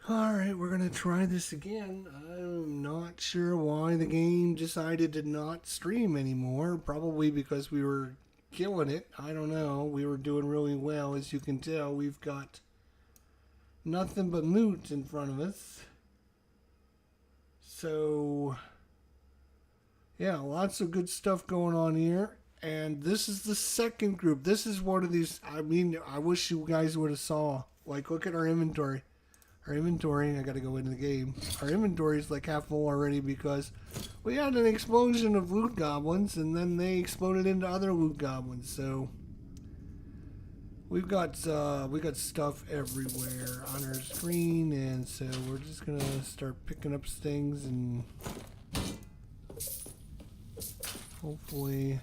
Alright, we're gonna try this again. I'm not sure why the game decided to not stream anymore. Probably because we were killing it. I don't know. We were doing really well, as you can tell. We've got nothing but loot in front of us. So, yeah, lots of good stuff going on here. And this is the second group. This is one of these. I mean, I wish you guys would have saw. Like, look at our inventory. Our inventory, I gotta go into the game. Our inventory is like half full already because we had an explosion of loot goblins and then they exploded into other loot goblins. So we got stuff everywhere on our screen, and so we're just gonna start picking up things and hopefully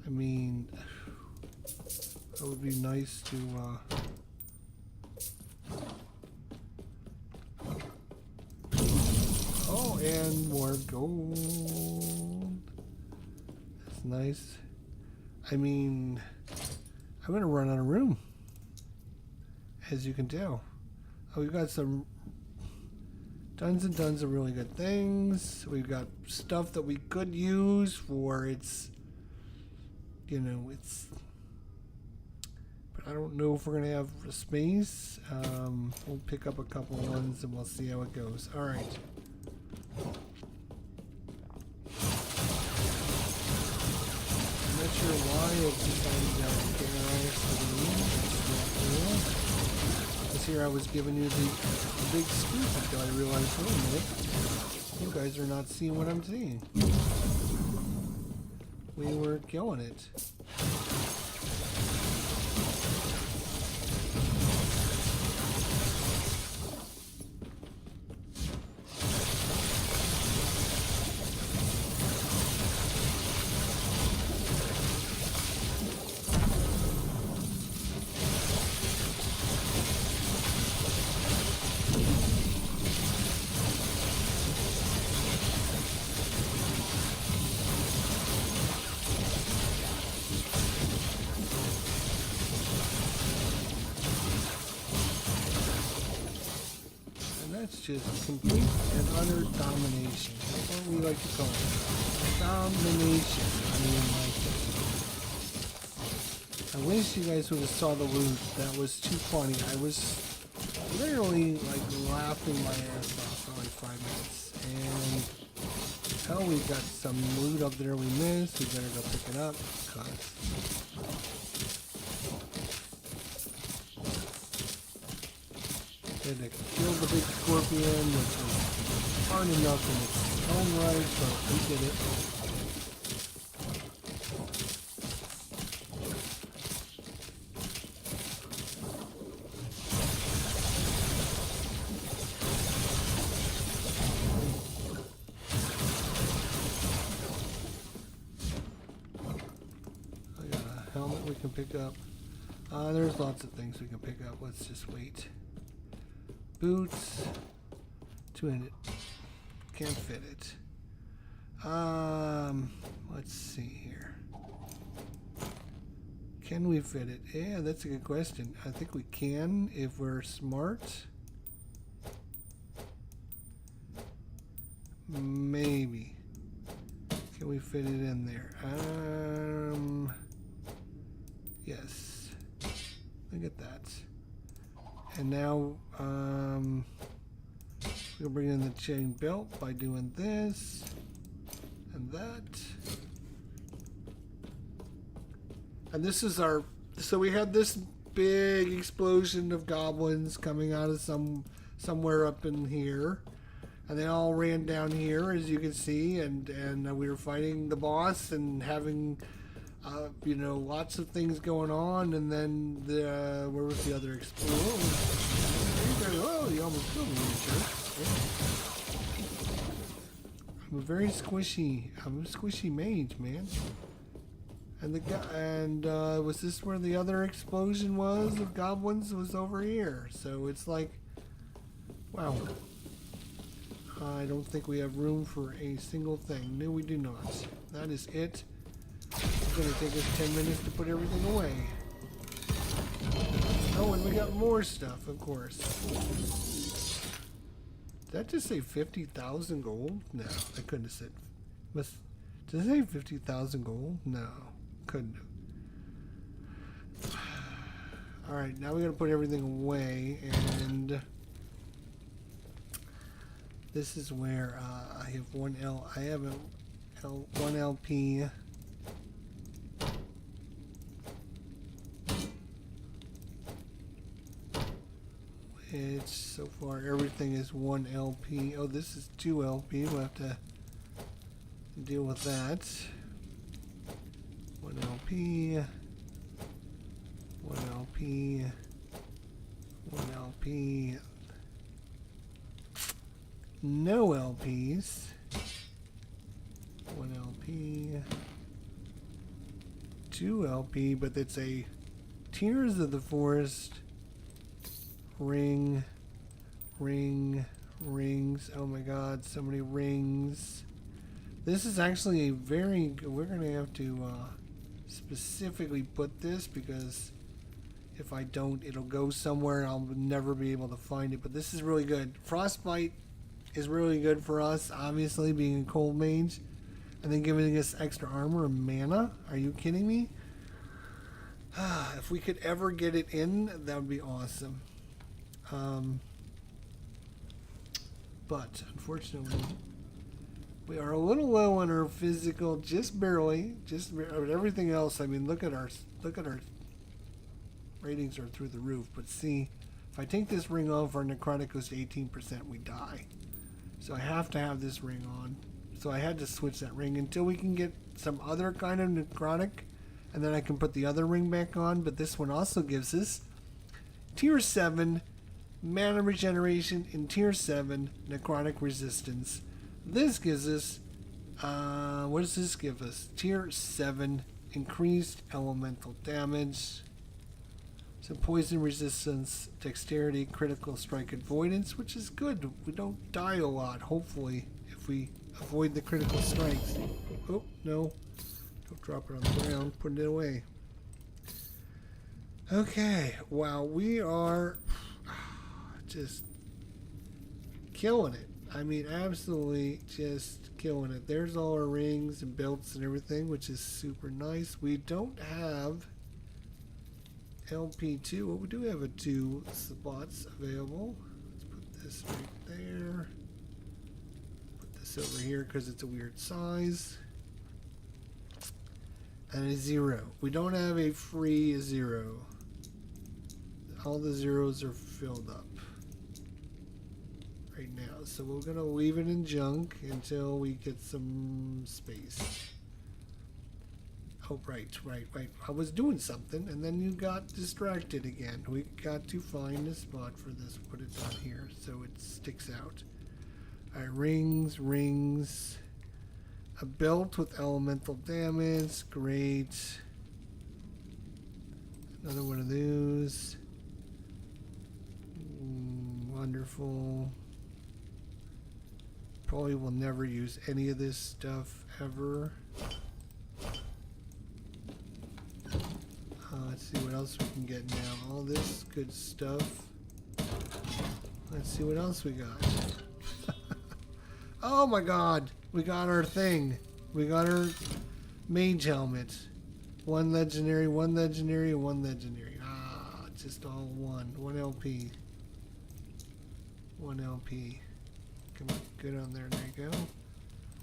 I mean, it would be nice to oh, and more gold. That's nice. I mean, I'm gonna run out of room, as you can tell. Oh, we've got some tons and tons of really good things. We've got stuff that we could use for its, you know, it's, I don't know if we're going to have space. We'll pick up a couple ones and we'll see how it goes. Alright. I'm not sure why it decided to organize for the room. Because here I was giving you the big scoop until I realized, wait a minute, you guys are not seeing what I'm seeing. We were killing it. That's just complete and utter domination. That's what we like to call it. Domination. I mean, like, I wish you guys would have saw the loot. That was too funny. I was literally like laughing my ass off for like 5 minutes. And hell, we got some loot up there we missed. We better go pick it up. Had to kill the big scorpion, which was hard enough in its own right, but we did it. I got a helmet we can pick up. There's lots of things we can pick up. Let's just wait. Boots, 200. Can't fit it. Let's see here. Can we fit it? Yeah, that's a good question. I think we can if we're smart. Maybe. Can we fit it in there? Yes. Look at that. And now, we'll bring in the chain belt by doing this and that. And this is our, so we had this big explosion of goblins coming out of somewhere up in here. And they all ran down here, as you can see, and we were fighting the boss and having, you know, lots of things going on, and then where was the other explosion? Oh, you almost killed me, I'm a very squishy. I'm a squishy mage, man. And the guy, and was this where the other explosion was of goblins? Was over here. So it's like, wow. I don't think we have room for a single thing. No, we do not. That is it. It's going to take us 10 minutes to put everything away. Oh, and we got more stuff, of course. Did that just say 50,000 gold? No, I couldn't have said. Did it say 50,000 gold? No, couldn't have. Alright, now we gotta put everything away, and this is where I have I have one LP. Which so far everything is 1 LP. Oh, this is 2 LP. We'll have to deal with that. 1 LP. 1 LP. 1 LP. No LPs. 1 LP. 2 LP, but it's a Tears of the Forest. Rings. Oh my god, so many rings. This is actually a very good, we're going to have to specifically put this, because if I don't, it'll go somewhere and I'll never be able to find it. But this is really good. Frostbite is really good for us, obviously, being a cold mage. And then giving us extra armor and mana. Are you kidding me? If we could ever get it in, that would be awesome. But unfortunately, we are a little low on our physical, just barely. But everything else, I mean, look at our ratings are through the roof. But see, if I take this ring off, our necrotic goes to 18%. We die. So I have to have this ring on. So I had to switch that ring until we can get some other kind of necrotic, and then I can put the other ring back on. But this one also gives us tier 7 mana regeneration in tier 7 necrotic resistance. This gives us what does this give us? Tier 7 increased elemental damage, so poison resistance, dexterity, critical strike avoidance, which is good. We don't die a lot, hopefully, if we avoid the critical strikes. Oh no, don't drop it on the ground, put it away. Okay, wow, we are just killing it. I mean, absolutely just killing it. There's all our rings and belts and everything, which is super nice. We don't have LP2. Well, we do have 2 spots available. Let's put this right there. Put this over here because it's a weird size. And a 0. We don't have a free 0. All the zeros are filled up right now, so we're gonna leave it in junk until we get some space. Oh, right. I was doing something and then you got distracted again. We got to find a spot for this. Put it down here so it sticks out. Alright, rings. A belt with elemental damage. Great. Another one of those. Wonderful. Probably will never use any of this stuff ever. Let's see what else we can get now. All this good stuff. Let's see what else we got. Oh my god! We got our thing. We got our mage helmet. 1 legendary, 1 legendary, 1 legendary. Ah, just all 1 LP. 1 LP. Come on, good on there. There you go.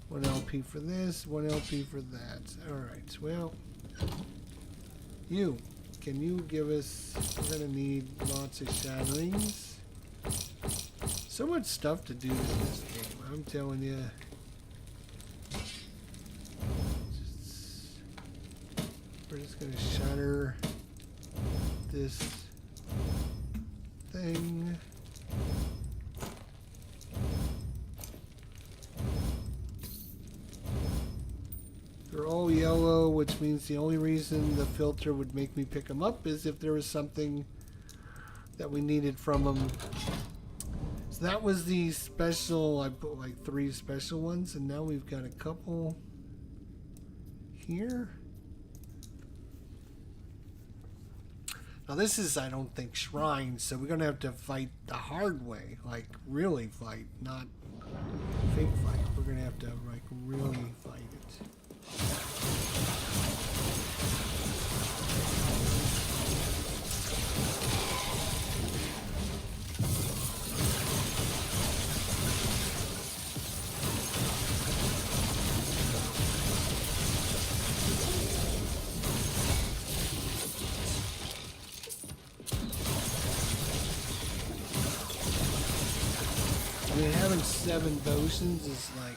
1 LP for this, 1 LP for that. Alright, well, can you give us, we're going to need lots of shatterings. So much stuff to do in this game, I'm telling you. We're just going to shatter this thing. They're all yellow, which means the only reason the filter would make me pick them up is if there was something that we needed from them. So that was the special, I put like 3 special ones, and now we've got a couple here. Now this is, I don't think, shrine, so we're gonna have to fight the hard way, like really fight, not fake fight. We're gonna have to like really fight it. I mean, having 7 potions is like,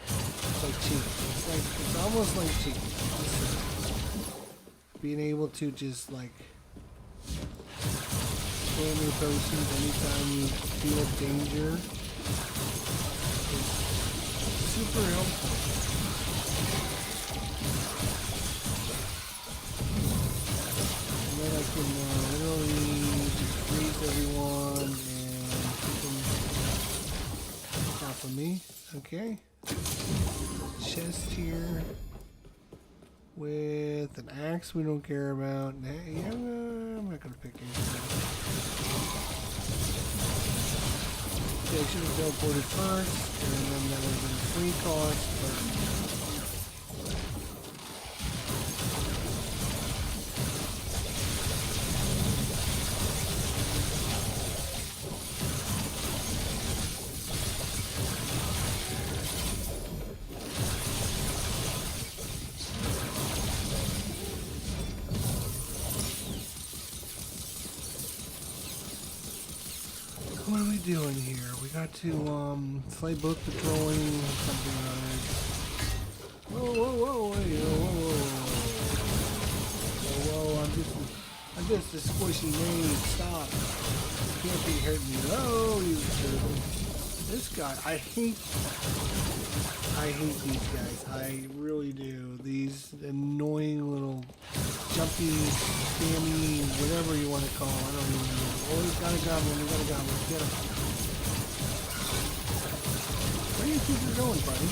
it's like cheap. It's almost like cheap. Being able to just like spam your potions anytime you feel danger is super helpful. And then I can literally just freeze everyone. For me, okay. Chest here with an axe we don't care about. Yeah, I'm not gonna pick anything. Okay, I should have teleported first, and then that would have been a free cost, but what are we doing here? We got to slay book patrolling something or other. Whoa, whoa, whoa, hey, whoa, I'm just a squishy maid. Stop. You can't be hurting me. Oh, you turtle. This guy, I hate these guys. I really do. These annoying little jumpy, spammy, whatever you want to call them. I don't even know. Oh, he's got a goblin. We got a goblin. Get him. Where do you think you're going, buddy?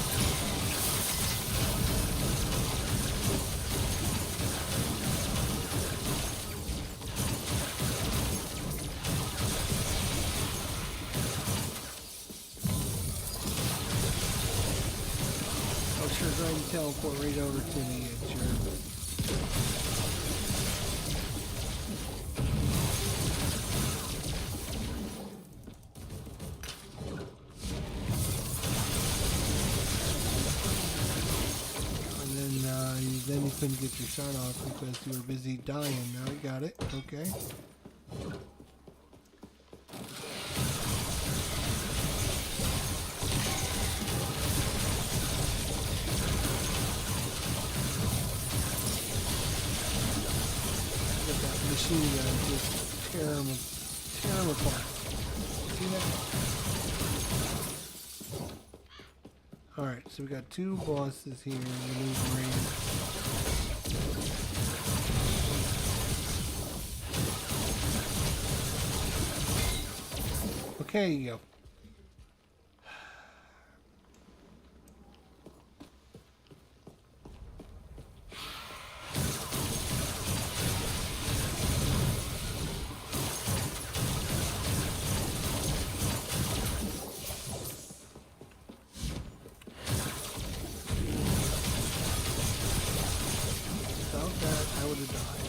Oh, sure. Go ahead and teleport right over to me, sure. Then you couldn't get your shot off because you were busy dying. Now I got it. Okay. Get that machine gun, just tear them apart. See that? Alright, so we got 2 bosses here in the new range. Okay, you go. Without that, I would have died.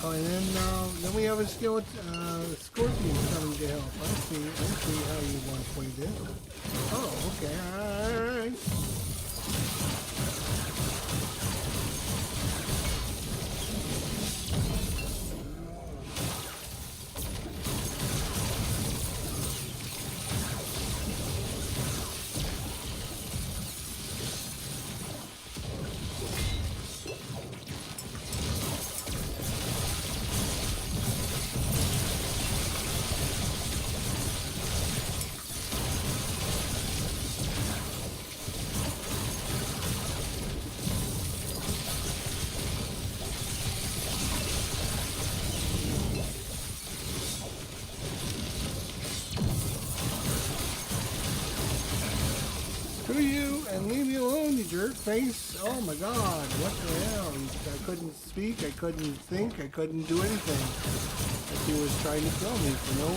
Oh, and then we have a skeleton, scorpion coming to help. I see how you want to play this. Oh, okay, alright. and leave me alone, you jerk face. Oh my god, what the hell? I couldn't speak, I couldn't think, I couldn't do anything. Like he was trying to kill me for no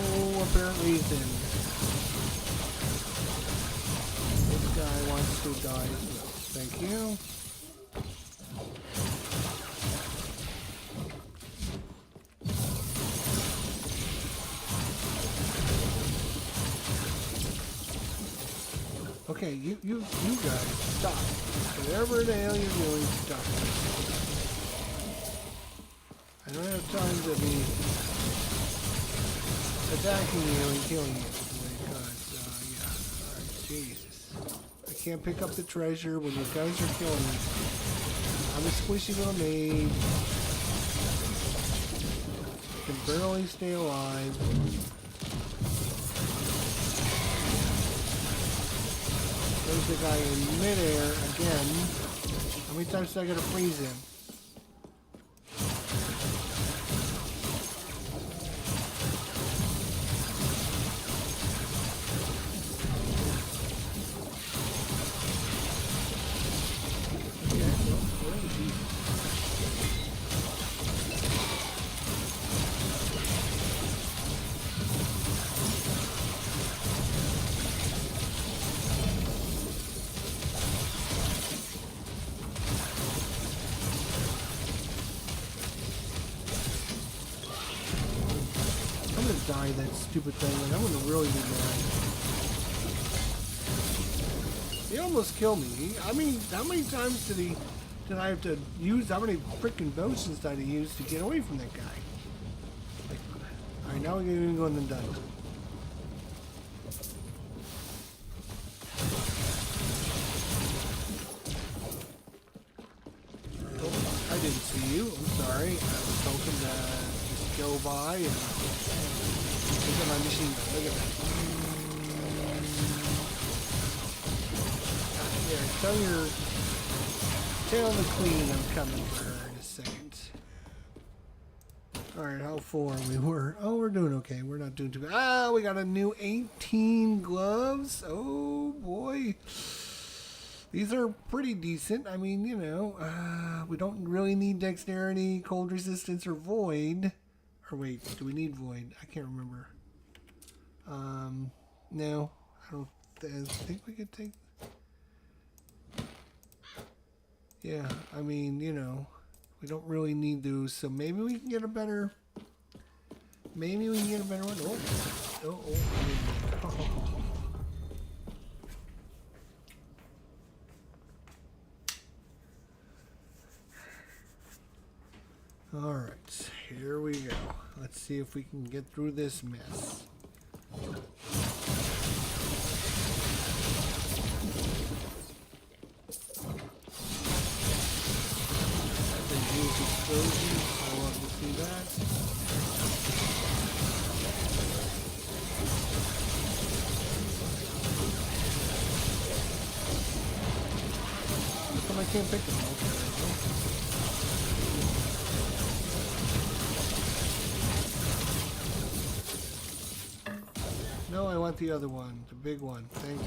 apparent reason. This guy wants to die as well. Thank you. Okay, you guys, stop. Whatever the hell you're doing, stop. I don't have time to be attacking you and killing you. Because, yeah. Alright, Jesus. I can't pick up the treasure when you guys are killing me. I'm a squishy little maid. I can barely stay alive. There's the guy in midair again. How many times do I gotta freeze him? Die that stupid thing, and I'm gonna really be mad. He almost killed me. I mean, how many times did I have to use? How many freaking potions did I use to get away from that guy? Like, all right, now we're gonna go in the dungeon. Oh, I didn't see you. I'm sorry. I was hoping to just go by and. Look at my machine gun. Look at that. There, tell the queen I'm coming for her in a second. Alright, how far we were? Oh, we're doing okay. We're not doing too good. Ah, we got a new 18 gloves. Oh, boy. These are pretty decent. I mean, you know, we don't really need dexterity, cold resistance, or void. Or wait, do we need void? I can't remember. No, I don't think we could take. Yeah, I mean, you know, we don't really need those, so maybe we can get a better. Maybe we can get a better one. All right, here we go. Let's see if we can get through this mess. Explosion. I want to see that. How come I can't pick them? Okay. No, I want the other one, the big one. Thank you.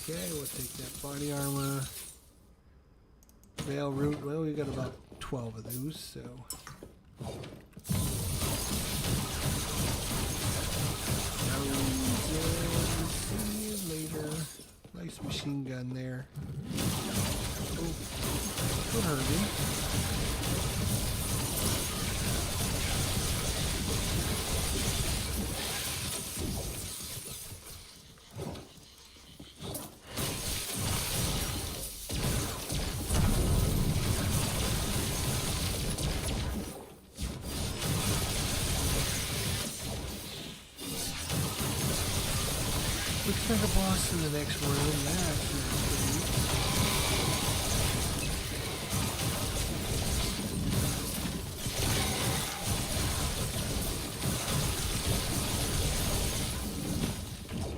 Okay, we'll take that body armor. Veil root. Well, we got about 12 of those, so. See you later. Nice machine gun there. Oh, don't hurt me. Looks like a boss in the next room. That's pretty.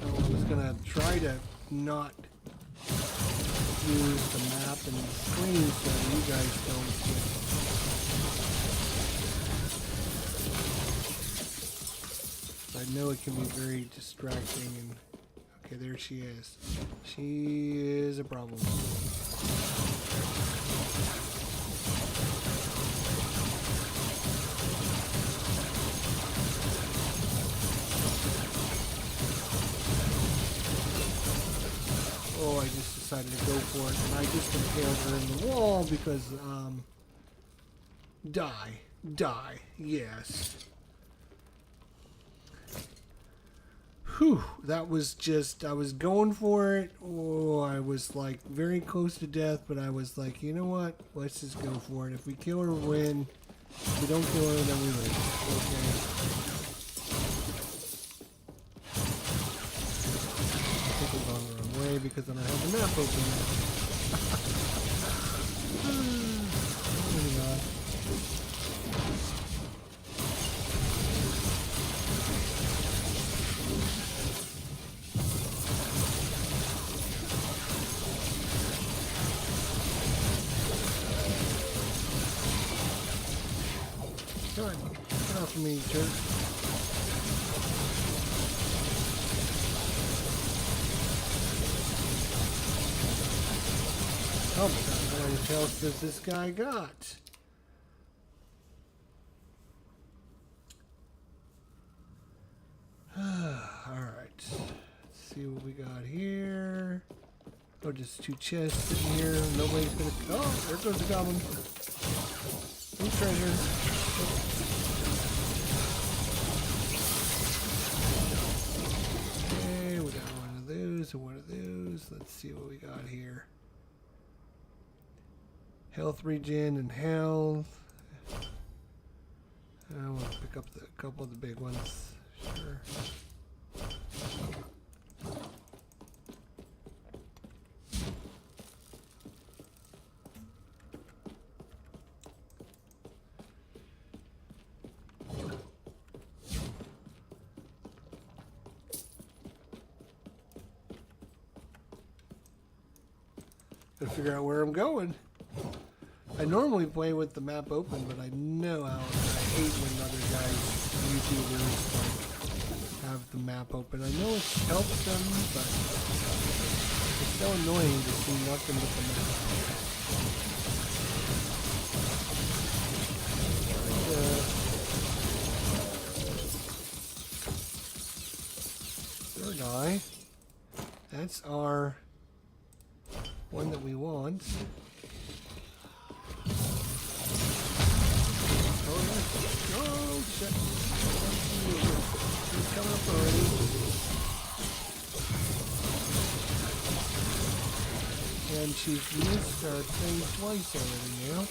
I was gonna try to not use the map and the screen so you guys don't get. I I know it can be very distracting. And okay, there she is. She is a problem. Oh, I just decided to go for it, and I just impaled her in the wall because, die, yes. Whew, that was just, I was going for it. Oh, I was like very close to death, but I was like, you know what? Let's just go for it. If we kill her, we win. If we don't kill her, then we lose. Okay. I think we're going the wrong way because I don't have the map open now. Oh my God. Come on, get off of me, jerk. Oh my God, how many health does this guy got? Alright, let's see what we got here. Oh, just two chests sitting here. Nobody's gonna. Oh, there goes the goblin. New treasure. Okay, we got one of those and one of those. Let's see what we got here. Health regen and health. I want to pick up a couple of the big ones. Sure. Gotta figure out where I'm going. I normally play with the map open, but I know how I hate when other guys, YouTubers, like, have the map open. I know it helps them, but it's so annoying to see nothing but the map. Third eye. That's our one that we want. Oh, shit. He's coming up already. And she's missed our thing twice already now.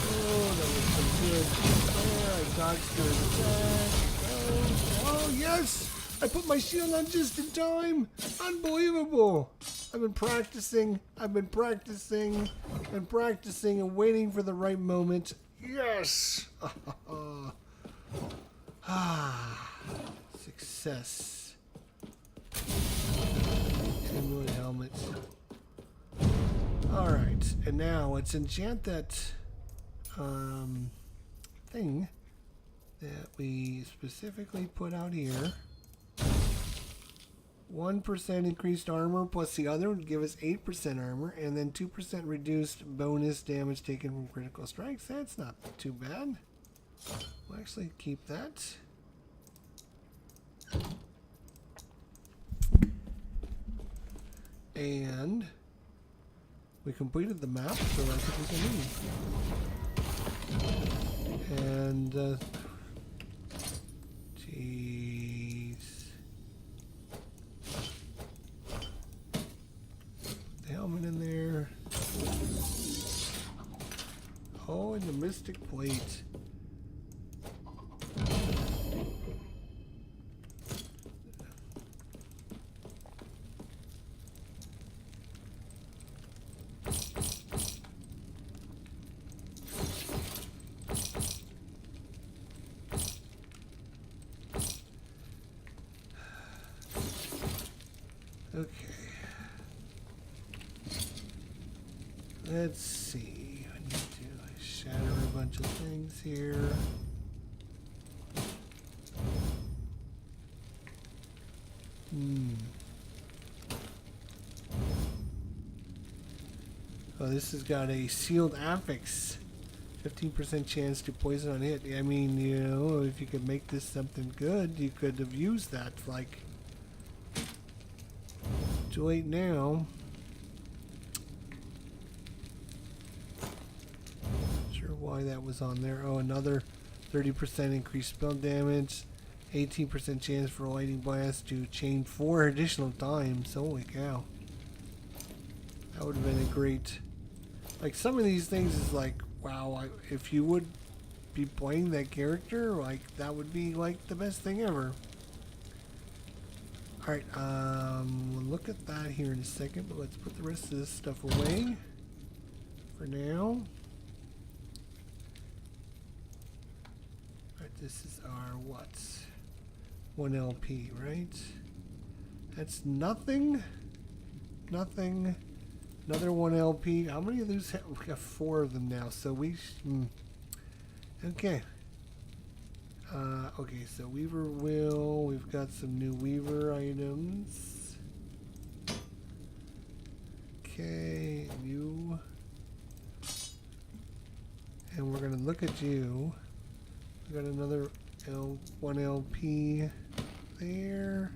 Oh, that was some good. There, I dodged her attack. Oh, yes! I put my shield on just in time. Unbelievable. I've been practicing and waiting for the right moment. Yes. Success. 10 wood helmets. All right, and now let's enchant that thing that we specifically put out here. 1% increased armor plus the other would give us 8% armor, and then 2% reduced bonus damage taken from critical strikes. That's not too bad. We'll actually keep that. And we completed the map, so I think we can leave. And jeez. The helmet in there. Oh, and the mystic plate. Okay. Let's see. I need to shatter a bunch of things here. Oh, this has got a sealed affix. 15% chance to poison on hit. I mean, you know, if you could make this something good, you could have used that. Like, too late now. Not sure why that was on there. Oh, another 30% increased spell damage. 18% chance for lightning blast to chain 4 additional times. Holy cow. That would have been a great... Like, some of these things is like, wow, if you would be playing that character, like, that would be, like, the best thing ever. Alright, we'll look at that here in a second, but let's put the rest of this stuff away for now. Alright, this is our, what? 1 LP, right? That's nothing. Nothing. Another 1 LP. How many of those have? We got 4 of them now. So we... Okay. Okay, so Weaver Will. We've got some new Weaver items. Okay, you. And we're going to look at you. We got another 1 LP there.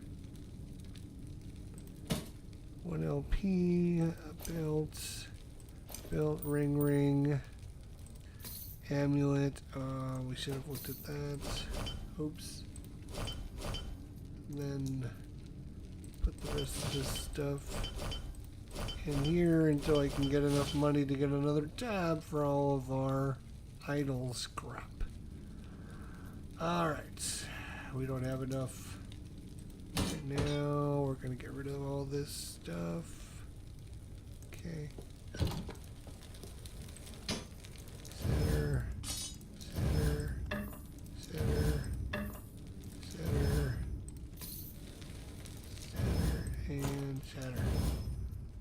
1 LP, belt, ring, amulet. We should have looked at that. Oops. And then put the rest of this stuff in here until I can get enough money to get another tab for all of our idle scrap. Alright. We don't have enough. Right now, we're going to get rid of all this stuff. Okay. Center, and center.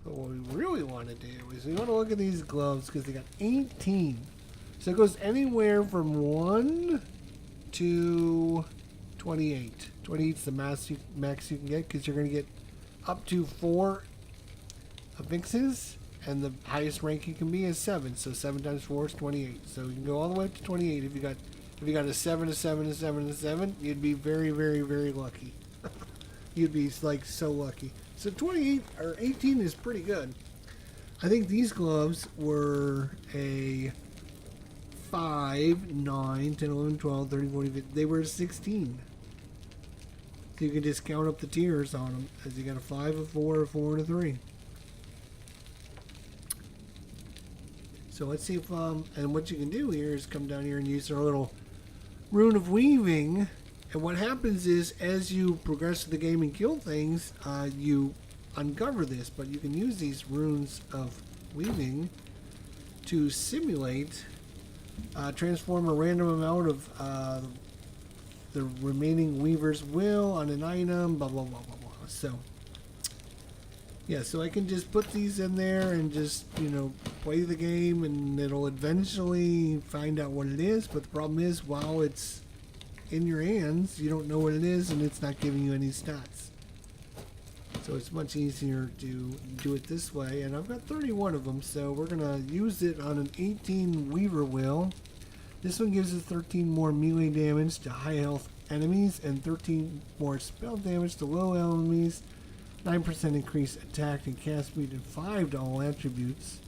But what we really want to do is we want to look at these gloves because they got 18. So it goes anywhere from 1 to 28. 28 is the max you can get because you're going to get up to 4 affixes, and the highest rank you can be is 7. So 7 times 4 is 28. So you can go all the way up to 28. If you got a 7, a 7, a 7, a 7, you'd be very, very, very lucky. You'd be like so lucky. So 28 or 18 is pretty good. I think these gloves were a 5, 9, 10, 11, 12, 13, 14, 15. They were 16. So you can just count up the tiers on them. As you got a 5, a 4, a 4, and a 3. So let's see if, and what you can do here is come down here and use our little rune of weaving. And what happens is, as you progress through the game and kill things, you uncover this. But you can use these runes of weaving to simulate, transform a random amount of the remaining weaver's will on an item, blah, blah, blah, blah, blah. So, yeah, so I can just put these in there and just, you know, play the game, and it'll eventually find out what it is. But the problem is, while it's in your hands, you don't know what it is, and it's not giving you any stats. So it's much easier to do it this way. And I've got 31 of them, so we're going to use it on an 18 Weaver Will. This one gives us 13 more melee damage to high health enemies and 13 more spell damage to low enemies. 9% increased attack and cast speed and 5 to all attributes.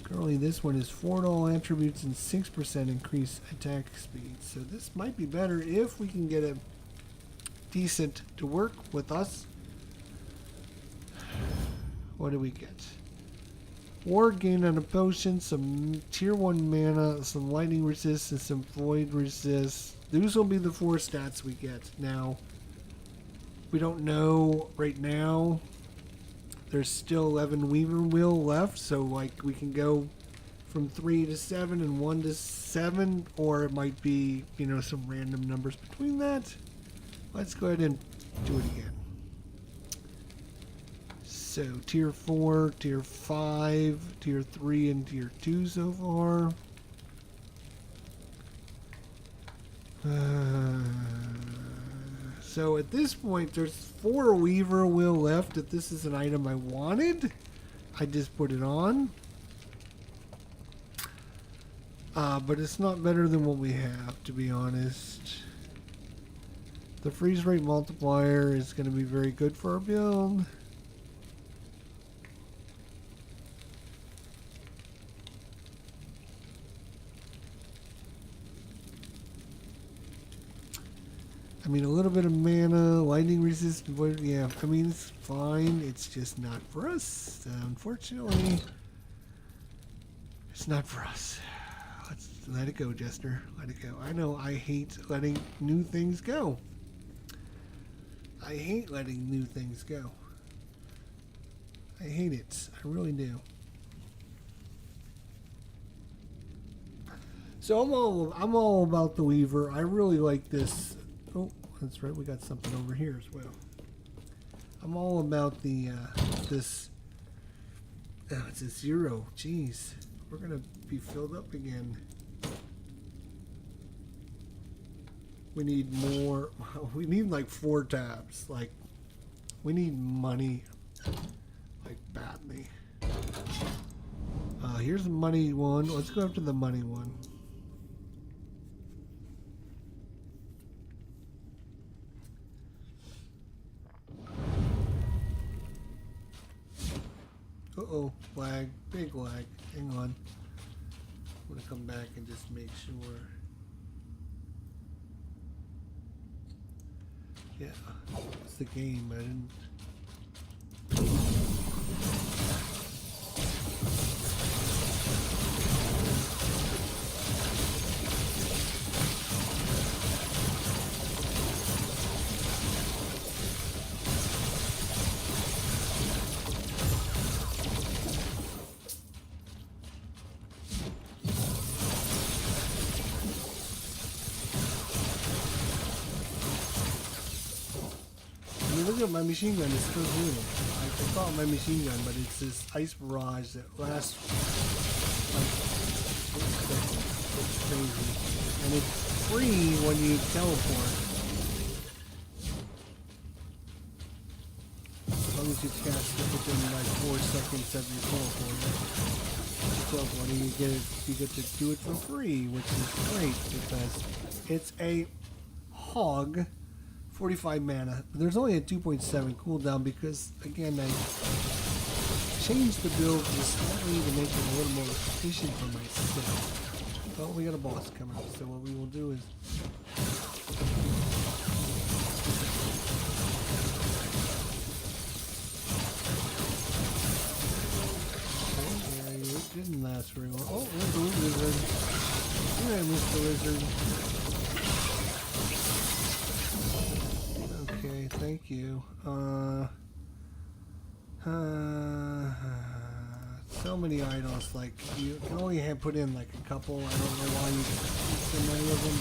Currently this one is 4 to all attributes and 6% increased attack speed. So this might be better if we can get a decent to work with us. What do we get? Ward gain on a potion, some tier 1 mana, some lightning resist, and some void resist. Those will be the 4 stats we get. Now, we don't know right now. There's still 11 Weaver Will left, so like we can go from 3 to 7 and 1 to 7, or it might be, you know, some random numbers between that. Let's go ahead and do it again. So tier 4, tier 5, tier 3, and tier 2 so far. So at this point, there's 4 Weaver Wheel left. If this is an item I wanted, I just put it on. But it's not better than what we have, to be honest. The freeze rate multiplier is going to be very good for our build. I mean, a little bit of mana, lightning resistant, but yeah, I mean, it's fine. It's just not for us. Unfortunately, it's not for us. Let's let it go, Jester. Let it go. I know I hate letting new things go. I hate letting new things go. I hate it. I really do. So I'm all about the Weaver. I really like this. Oh, that's right. We got something over here as well. I'm all about the this. Oh, it's a 0. Jeez, we're gonna be filled up again. We need more. We need like 4 tabs. Like, we need money, like badly. Here's the money one. Let's go after the money one. Uh-oh, lag, big lag. Hang on. I'm gonna come back and just make sure. Yeah, it's the game. I didn't. Look at my machine gun, it's still here. I call it my machine gun, but it's this ice barrage that lasts like 8 seconds. It's crazy. And it's free when you teleport. As long as you cast it within like 4 seconds of your teleporting, you get to do it for free, which is great because it's a hog. 45 mana. There's only a 2.7 cooldown because, again, I changed the build just slightly to make it a little more efficient for myself. Well, we got a boss coming up, so what we will do is... Okay, it didn't last very long. Oh, there's the wizard. Yeah, I missed the wizard. Okay, thank you. So many idols, like, you can only put in like a couple. I don't know why you put so many of them.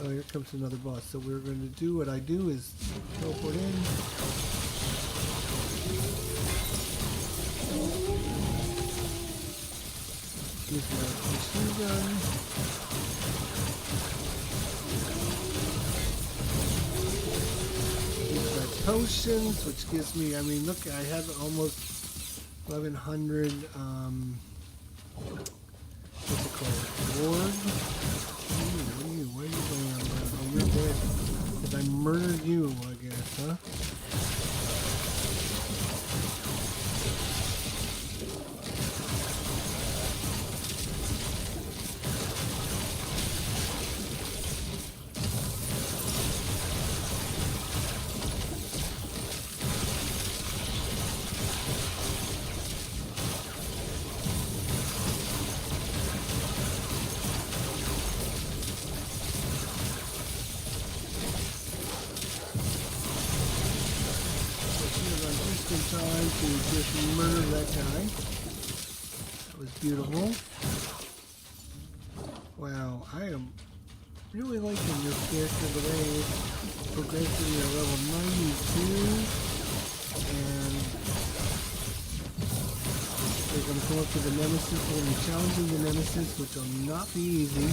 Oh, here comes another boss. So we're going to do what I do is teleport in. Use my machine gun. Use my potions, which gives me, I mean, look, I have almost 1100, what's it called? Ward? Where are you going? Oh, you're dead. Because I murdered you, I guess, huh? Time to just murder that guy. That was beautiful. Wow, I am really liking this character the way it's progressing to level 92. And they're going to come up with a nemesis. We're going to be challenging the nemesis, which will not be easy.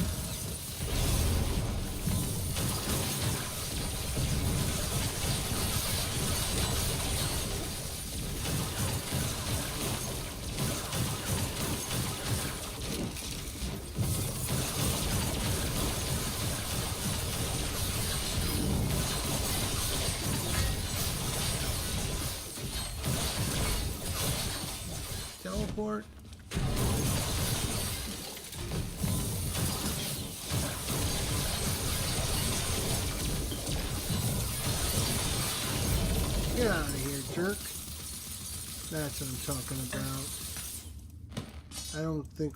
Teleport. Get out of here, jerk. That's what I'm talking about. I don't think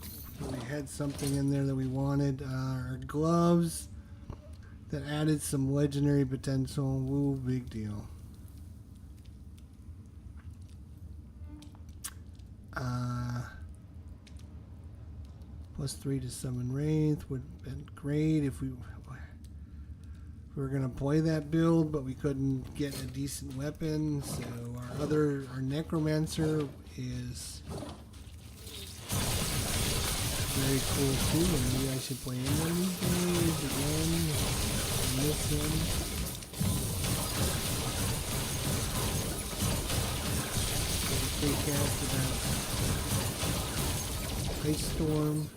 we had something in there that we wanted. Our gloves that added some legendary potential. Woo, big deal. +3 to summon Wraith would have been great if we were going to play that build, but we couldn't get a decent weapon. So our Necromancer is very cool too, and maybe I should play him one of these days again. I miss him. Free cast about Ice Storm.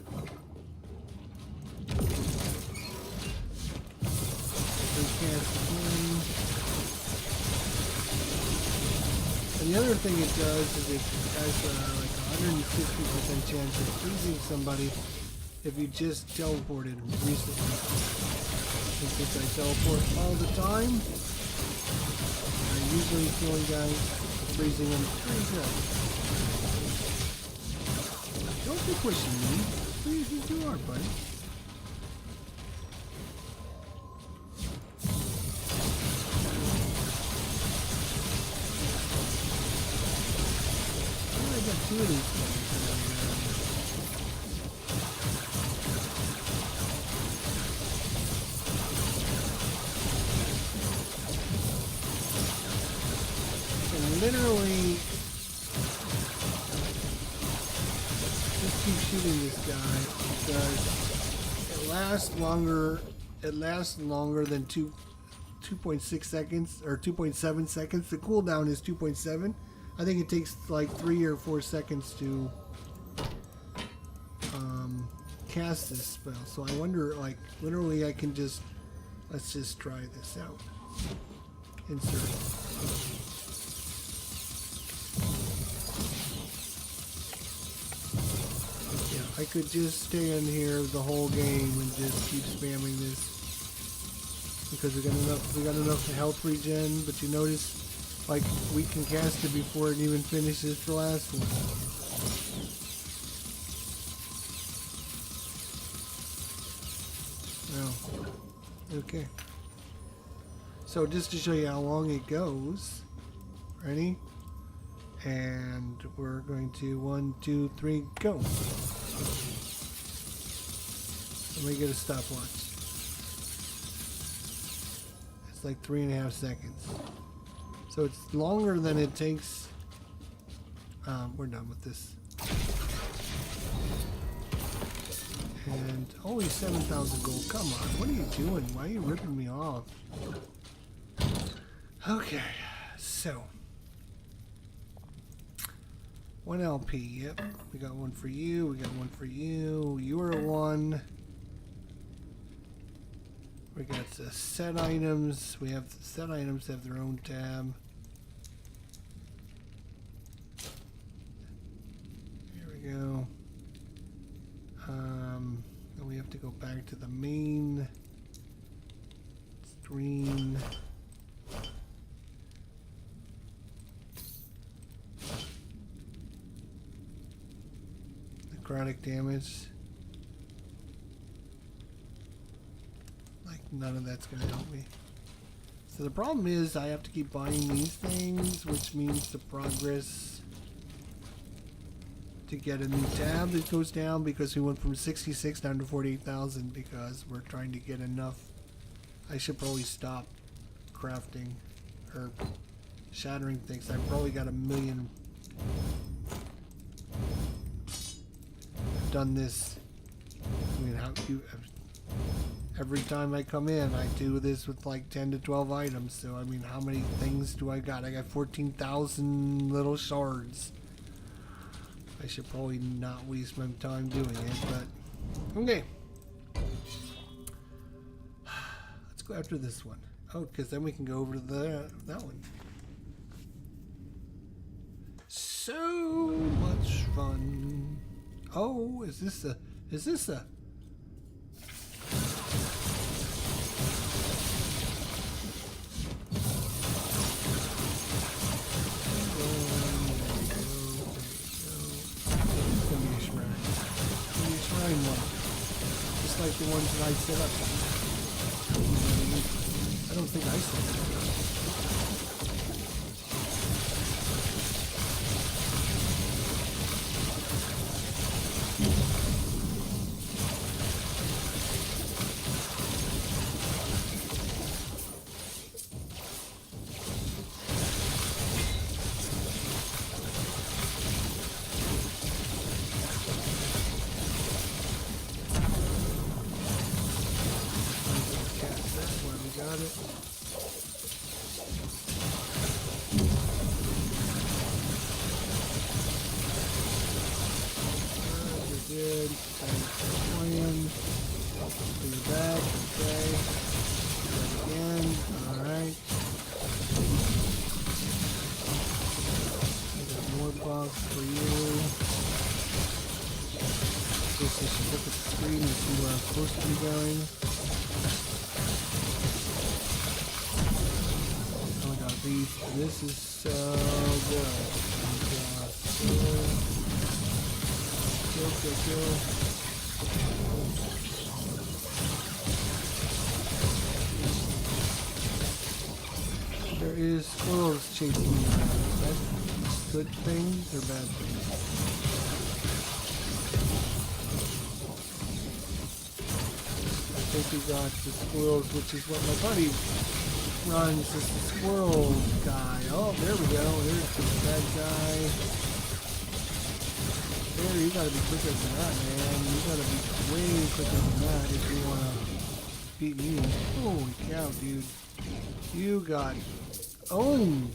And the other thing it does is it has like a 150% chance of freezing somebody if you just teleported recently. And since I teleport all the time, I'm usually killing guys, freezing them pretty good. Don't be pushing me. Please, you are, buddy. Two of these and literally just keep shooting this guy because it lasts longer. It lasts longer than 2.6 seconds or 2.7 seconds. The cooldown is 2.7. I think it takes like 3 or 4 seconds to cast this spell. So I wonder, like, literally I can just, let's just try this out. Insert. Yeah, I could just stay in here the whole game and just keep spamming this because we got enough health regen. But you notice, like, we can cast it before it even finishes the last one. Oh, okay. So just to show you how long it goes, ready? And we're going to 1, 2, 3, go. Let me get a stopwatch. It's like 3.5 seconds. So it's longer than it takes. We're done with this. And only 7,000 gold. Come on, what are you doing? Why are you ripping me off? Okay, so 1 LP. Yep, we got one for you. We got one for you. You are 1. We got the set items. We have the set items have their own tab. Here we go. Then we have to go back to the main screen. Necrotic damage. Like, none of that's gonna help me. So the problem is I have to keep buying these things, which means the progress to get a new tab that goes down because we went from 66 down to 48,000 because we're trying to get enough. I should probably stop crafting or shattering things. I've probably got 1,000,000. I've done this. I mean, every time I come in, I do this with like 10 to 12 items. So, I mean, how many things do I got? I got 14,000 little shards. I should probably not waste my time doing it, but okay. Let's go after this one. Oh, because then we can go over to that one. So much fun. Oh, is this a one, just like the ones that I set up. I don't think I set it up. This is so good. Go. There is squirrels chasing me around. Is that good things or bad things? I think we got the squirrels, which is what my buddy runs, is the squirrel guy. Oh, there we go. There's the bad guy. There, you gotta be quicker than that, man. You gotta be way quicker than that if you wanna beat me. Holy cow, dude. You got owned.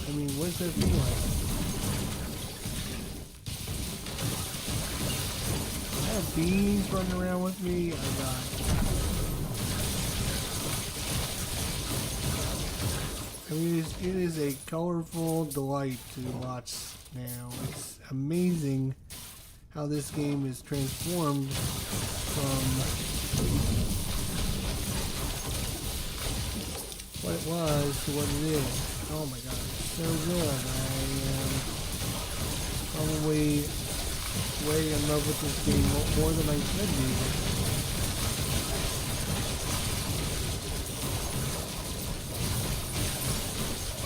I mean, what's that feel like? I have beans running around with me. I got I mean, it is a colorful delight to watch now. It's amazing how this game is transformed from what it was to what it is. Oh my god, it's so good. I am probably way in love with this game more than I should be.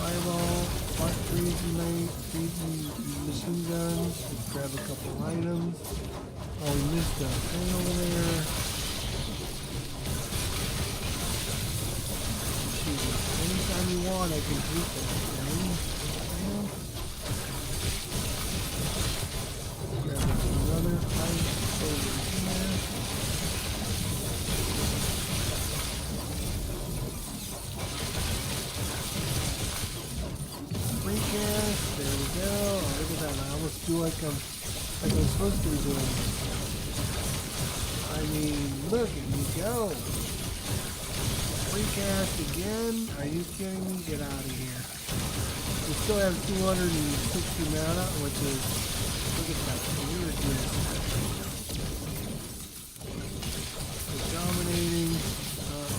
Fireball, spark crazy knight, crazy machine guns. Let's grab a couple items. Oh, we missed a thing over there. Jesus, anytime you want, I can shoot that thing. Grab another item over here. There we go. Oh, look at that. I almost feel like I'm supposed to be doing. I mean, look at me go. Free cast again? Are you kidding me? Get out of here. We still have 260 mana, which is, look at that weirdness. We're dominating.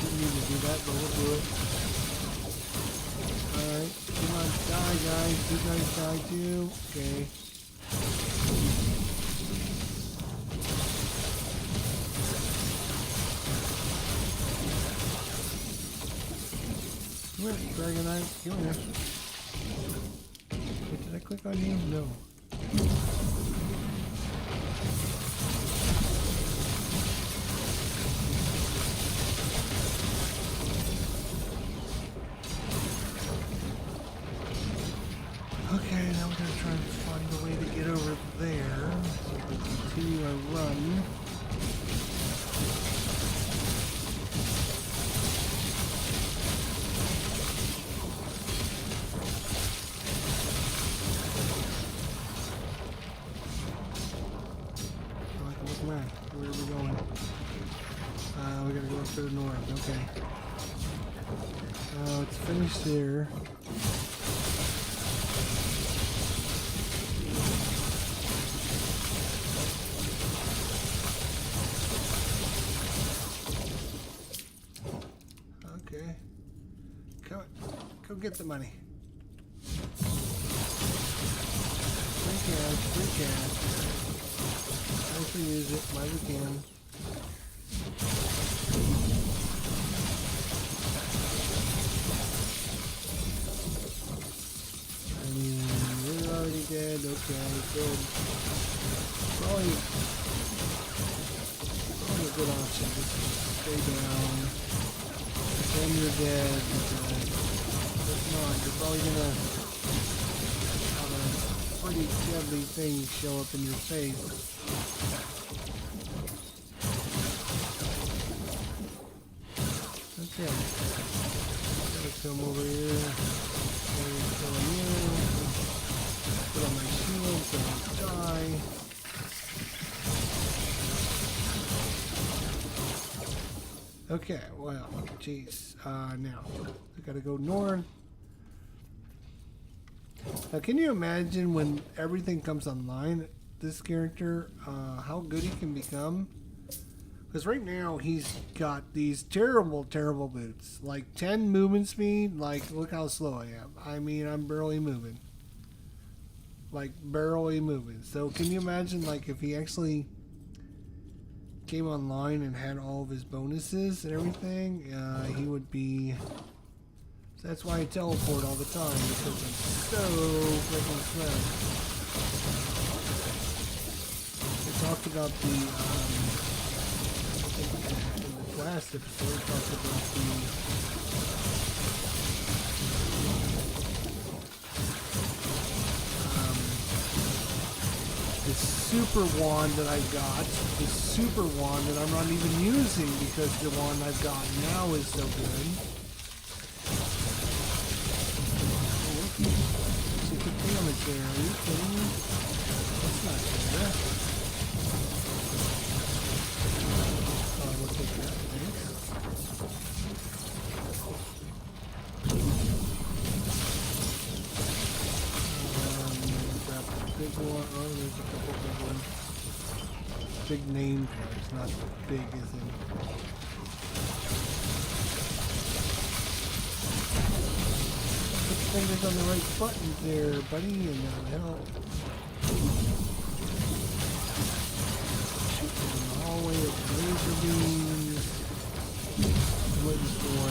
Didn't need to do that, but we'll do it. Alright, come on, die guys. You guys die too. Okay. Come here, Dragonite. Come here. Wait, did I click on you? No. we going? We gotta go up to the north. Okay. It's finished here. Okay. Go get the money. Free cash. Nice to use it, while we can. I mean, you're already dead. Okay, good. Probably a good option. Just stay down. Then you're dead. If not, you're probably gonna have a pretty deadly thing show up in your face. Okay. Gotta come over here. Kill you. Put on my shield so I don't die. Okay, well, jeez. Now, I gotta go north. Now, can you imagine when everything comes online, this character, how good he can become? Because right now, he's got these terrible, terrible boots. Like 10 movement speed, like, look how slow I am. I mean, I'm barely moving. Like, barely moving. So, can you imagine, like, if he actually came online and had all of his bonuses and everything, he would be... So that's why I teleport all the time, because I'm so freaking slow. We talked about the, in the last episode, we talked about the super wand that I got, the super wand that I'm not even using because the wand I've got now is so good. Super damage there, are you kidding me? That's not fair. Oh, we'll take that, thanks. Big one. Oh, there's a couple big ones. Big name cards, not big as in. Put your fingers on the right button there, buddy, and that'll help. Shoot them in the hallway with laser beams. I'm waiting for,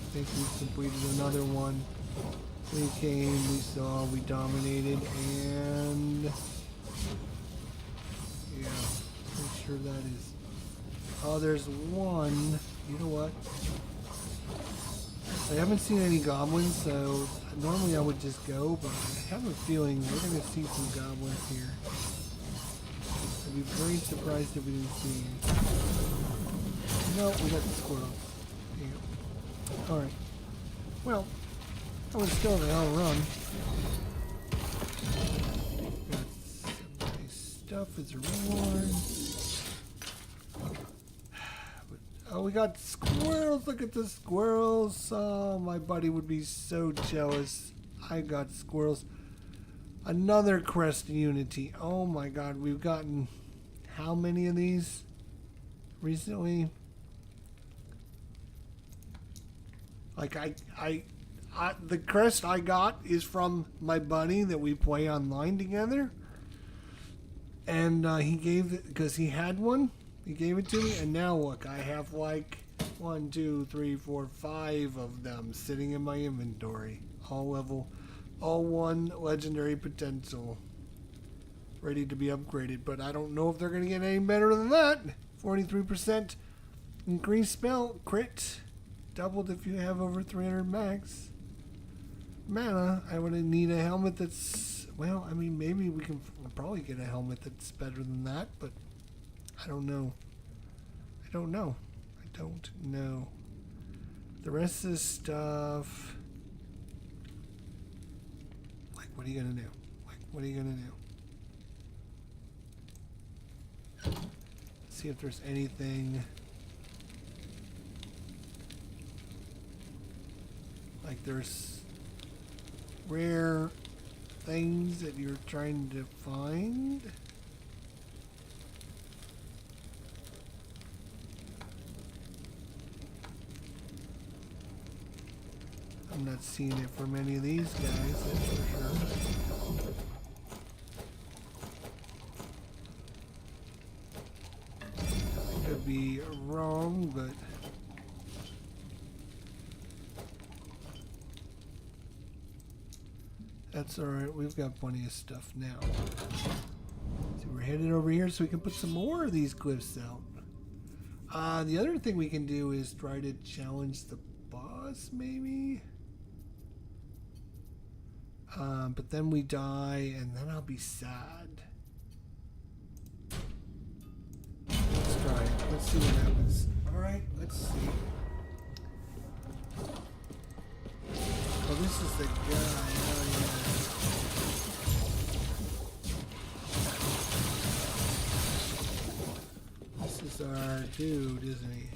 I think we completed another one. We came, we saw, we dominated, and yeah, pretty sure that is. Oh, there's one. You know what? I haven't seen any goblins, so normally I would just go, but I have a feeling we're going to see some goblins here. I'd be very surprised if we didn't see any. No, we got the squirrels. Yeah. Alright. Well, that was still the hell run. Got some nice stuff as a reward. Oh, we got squirrels. Look at the squirrels. Oh, my buddy would be so jealous. I got squirrels. Another crest unity. Oh my god, we've gotten how many of these recently? Like the crest I got is from my buddy that we play online together, and he gave it because he had one. He gave it to me, and now look, I have like 1, 2, 3, 4, 5 of them sitting in my inventory, all level, all 1 legendary potential, ready to be upgraded. But I don't know if they're gonna get any better than that. 43% increased spell crit. Doubled if you have over 300 max mana. I would need a helmet that's, well, I mean, maybe we can probably get a helmet that's better than that, but I don't know. I don't know. The rest of this stuff, like what are you gonna do? Like, what are you gonna do? See if there's anything like there's rare things that you're trying to find. I'm not seeing it from any of these guys, that's for sure. I could be wrong, but that's alright, we've got plenty of stuff now. So we're headed over here so we can put some more of these glyphs out. The other thing we can do is try to challenge the boss, maybe? But then we die, and then I'll be sad. Let's try it. Let's see what happens. Alright, let's see. Oh, this is the guy. Oh, yeah. This is our dude, isn't he?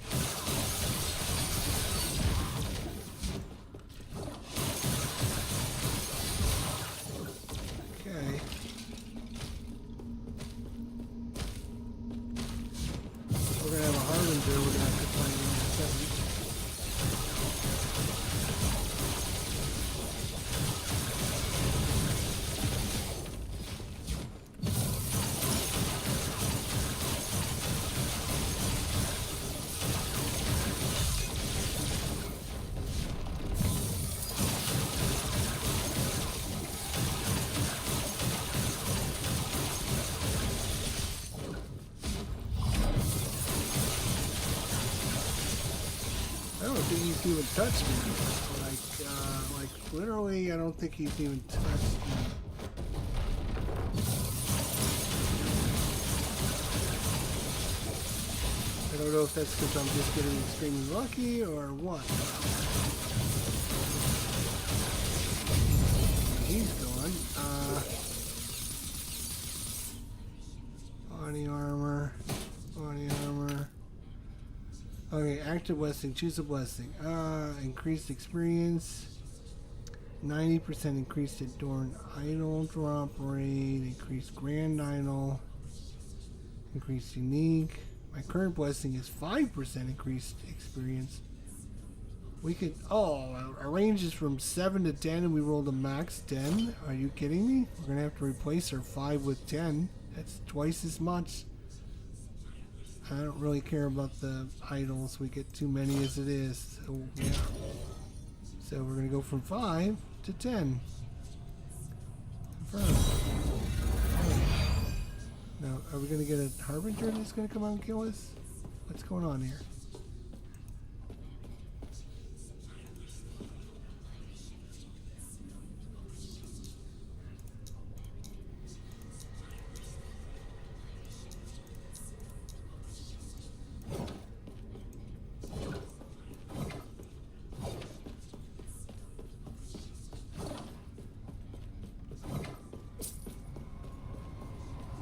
Okay. We're gonna have a harbinger. We're gonna have to find in a second. I don't think he's even touched me. Like literally, I don't think he's even touched me. I don't know if that's because I'm just getting extremely lucky or what. He's gone. Body armor. Body armor. Okay, active blessing. Choose a blessing. Increased experience. 90% increased Adorned Idol drop rate. Increased Grand Idol. Increased Unique. My current blessing is 5% increased experience. We could. Oh, our range is from 7 to 10, and we rolled a max 10. Are you kidding me? We're gonna have to replace our 5 with 10. That's twice as much. I don't really care about the idols. We get too many as it is. So, yeah. So we're gonna go from 5 to 10. Confirm. Now, are we gonna get a harbinger that's gonna come out and kill us? What's going on here?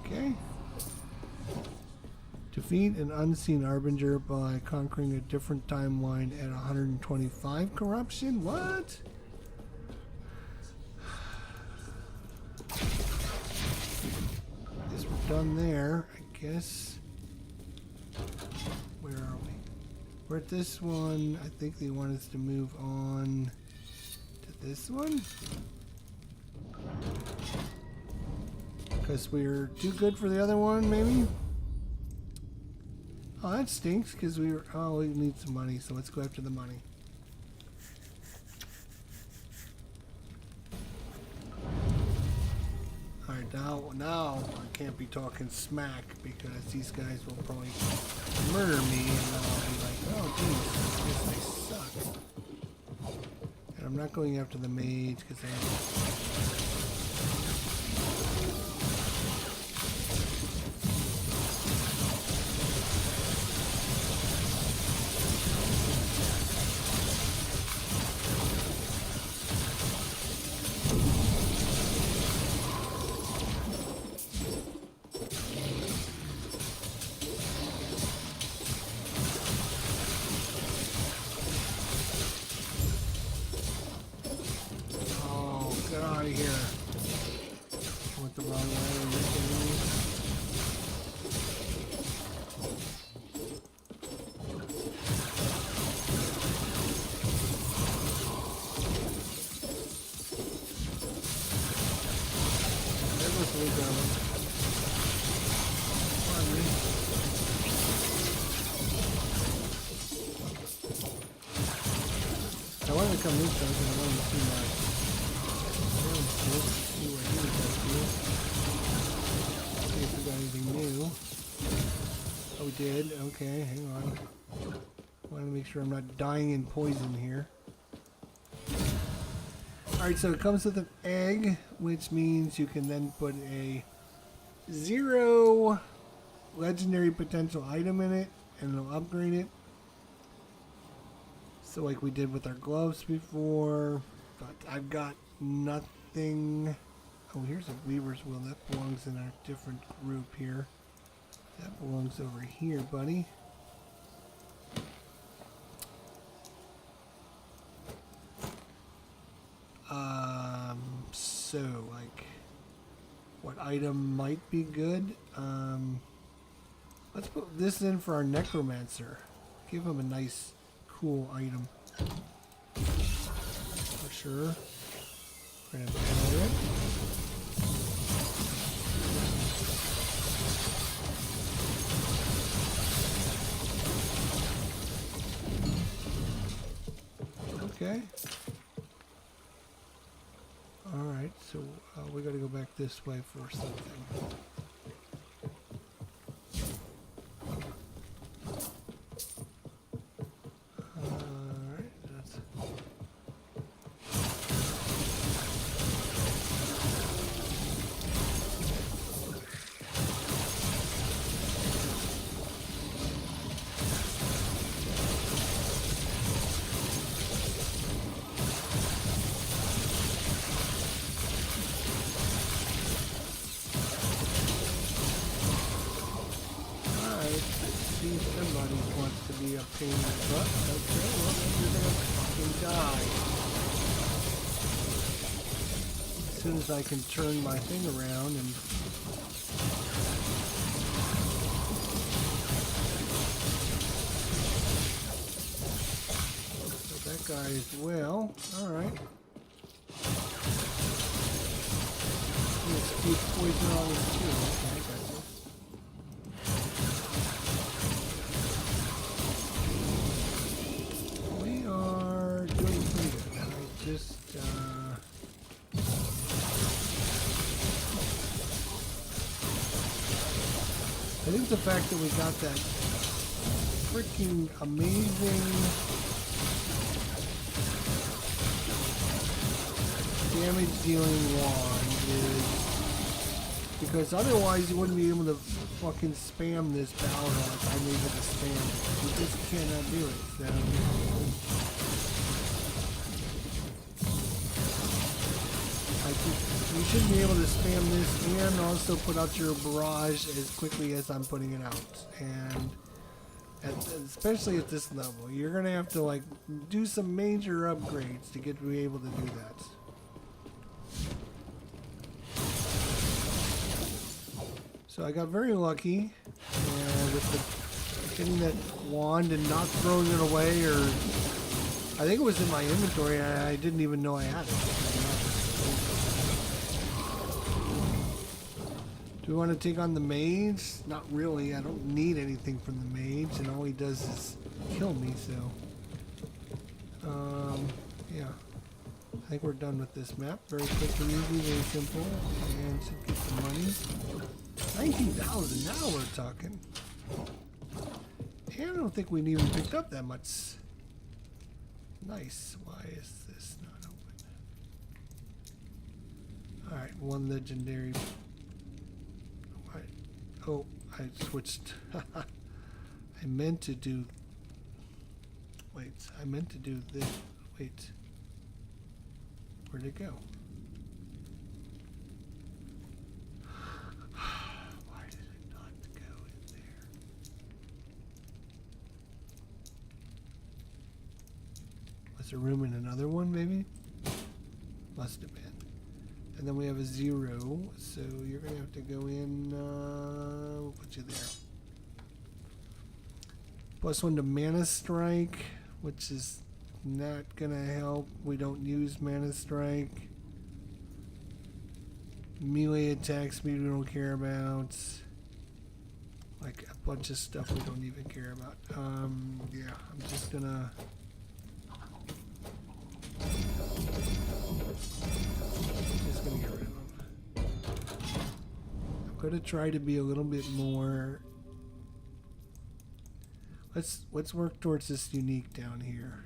Okay. Defeat an unseen harbinger by conquering a different timeline at 125 corruption? What? Guess we're done there, I guess. Where are we? We're at this one. I think they want us to move on to this one. Because we're too good for the other one, maybe? Oh, that stinks, because we were... Oh, we need some money, so let's go after the money. Alright, now I can't be talking smack, because these guys will probably murder me, and then I'll be like, oh, geez, I guess they suck. And I'm not going after the mage, because I... the wrong way. Are you kidding me? Never slow down. Pardon me. I wanted to come this time because I wanted to see my see what he was up to. See if we got anything new. Oh, we did. Okay, hang on. I want to make sure I'm not dying in poison here. Alright, so it comes with an egg, which means you can then put a 0 legendary potential item in it, and it'll upgrade it. So like we did with our gloves before, but I've got nothing. Oh, here's a weaver's wheel. That belongs in a different group here. That belongs over here, buddy. So like, what item might be good? Let's put this in for our necromancer. Give him a nice, cool item. For sure. We're gonna buy it. Okay. Alright, so we gotta go back this way for something. Alright, that's... Somebody wants to be a pain in the butt. Okay, well then you're gonna fucking die. As soon as I can turn my thing around and... So that guy as well. Alright. Let's keep poison on this too. Okay, I got you. I think the fact that we got that freaking amazing damage dealing wand is because otherwise you wouldn't be able to fucking spam this power like I'm able to spam it. You just cannot do it. So you should be able to spam this and also put out your barrage as quickly as I'm putting it out. And especially at this level, you're going to have to like do some major upgrades to get to be able to do that. So I got very lucky with getting that wand and not throwing it away, or I think it was in my inventory. I didn't even know I had it. Do we want to take on the mage? Not really. I don't need anything from the mage, and all he does is kill me, so... yeah. I think we're done with this map. Very quick and easy, very simple, and should get some money. 19,000, now we're talking. And I don't think we even picked up that much. Nice. Why is this not open? Alright, one legendary... Oh, I switched. I meant to do... Wait, I meant to do this. Wait. Where'd it go? Why did it not go in there? Was there room in another one, maybe? Must have been. And then we have a 0, so you're going to have to go in, we'll put you there. +1 to Mana Strike, which is not going to help. We don't use Mana Strike. Melee attack speed we don't care about. Like a bunch of stuff we don't even care about. Yeah, I'm just going to... get rid of them. I'm going to try to be a little bit more. Let's work towards this unique down here.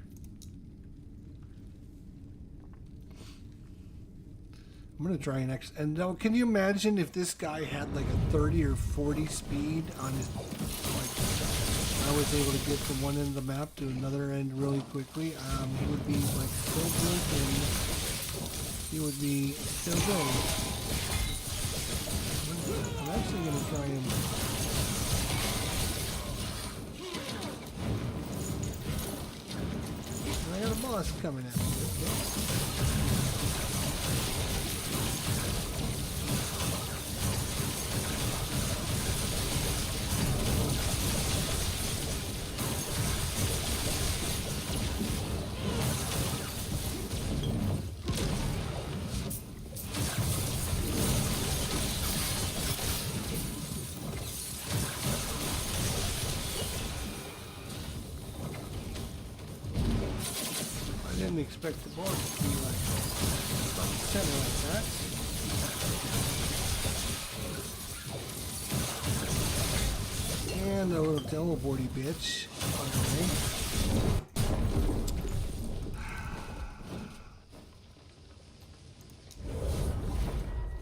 I'm going to try an X. And now, can you imagine if this guy had like a 30 or 40 speed on his, like, I was able to get from one end of the map to another end really quickly. He would be like so good, and he would be so good. I'm actually going to try him. I got a boss coming at me. I didn't expect the boss to be like center like that. And a little teleporty bitch. Okay.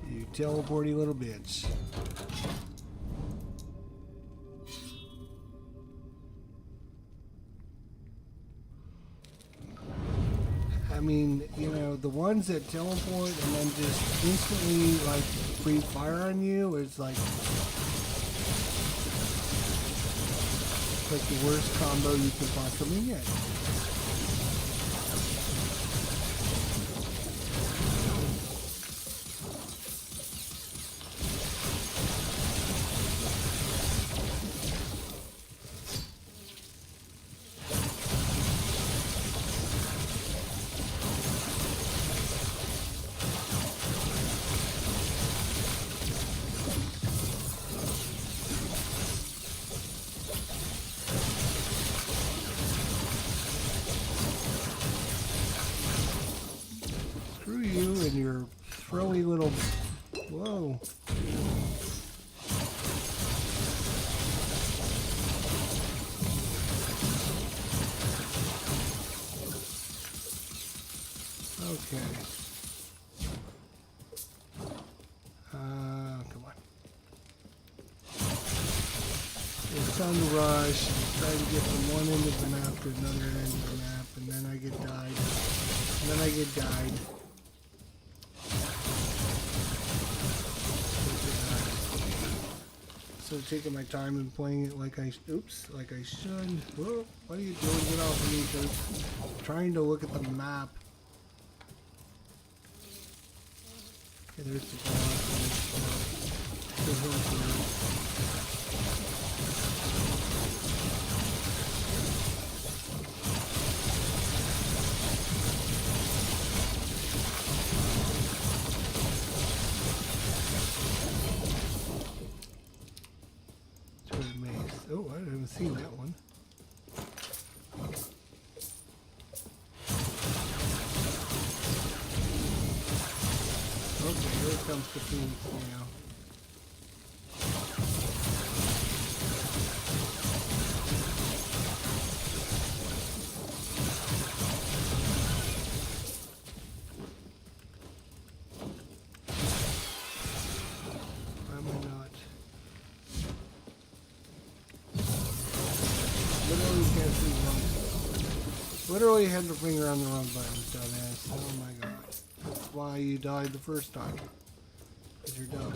You teleporty little bitch. I mean, you know, the ones that teleport and then just instantly, like, breathe fire on you is like the worst combo you can possibly get. Screw you and your throwy little... Whoa. Okay. Come on. It's time to rush. Try to get from one end of the map to another end of the map, and then I get died. And then I get died. So taking my time and playing it like I like I should. Whoa, what are you doing? Get off of me, dude. I'm trying to look at the map. Okay, there's the oh, I haven't seen that one. Okay, here comes the Phoenix now. Literally had to finger on the wrong button, dumbass. Oh my god. That's why you died the first time. Because you're dumb.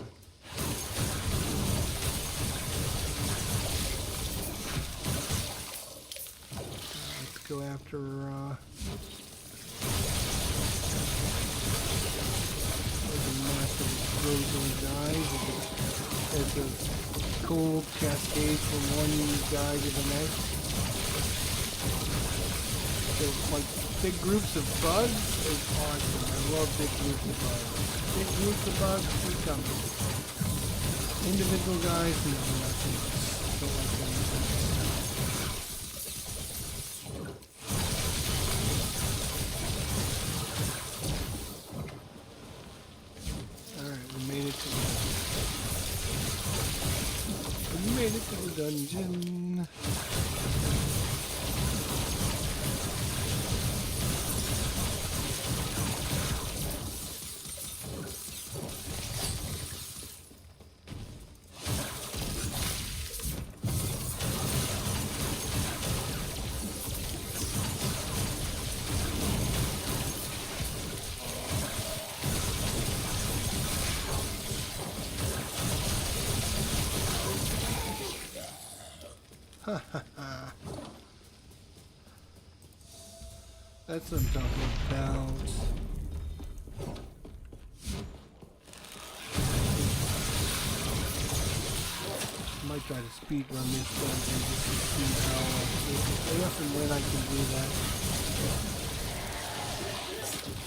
Let's go after, there's a frozen guys. It's a cold cascade from one guy to the next. So like big groups of bugs is awesome. I love big groups of bugs. Big groups of bugs, keep coming. Individual guys, no, not too much. Don't like them. Alright, we made it to the dungeon. That's what I'm talking about. I might try to speed run this dungeon just to see how if and when I can do that.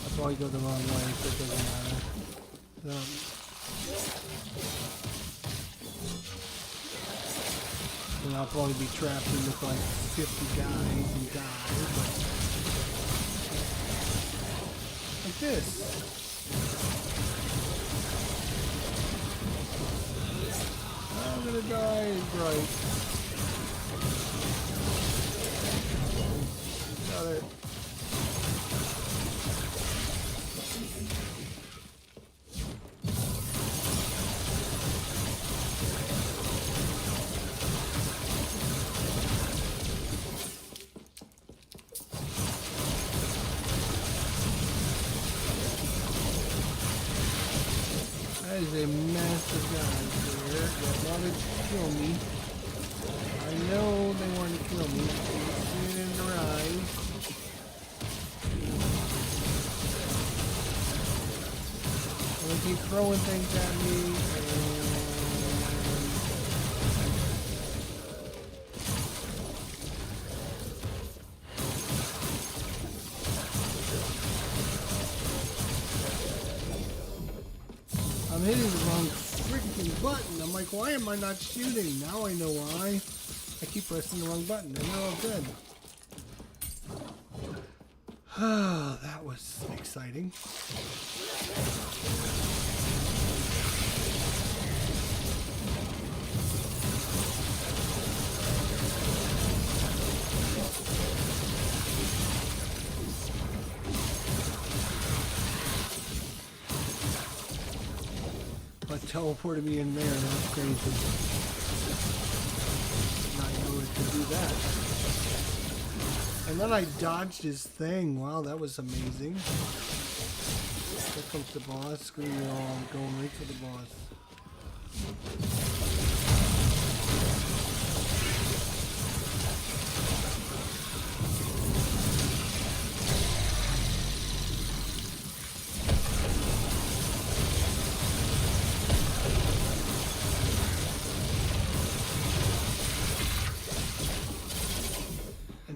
I'll probably go the wrong way, so it doesn't matter. And I'll probably be trapped in with like 50 guys and die. Like this. I'm gonna die right. Got it. That is a massive guy there that wanted to kill me. I know they wanted to kill me. I see it in their eyes. And they keep throwing things at me. I'm hitting the wrong freaking button. I'm like, why am I not shooting? Now I know why. I keep pressing the wrong button. And they're all dead. That was exciting. Teleported me in there. That's crazy. Not know it could do that. And then I dodged his thing. Wow, that was amazing. Here comes the boss. Screw you all. I'm going right for the boss.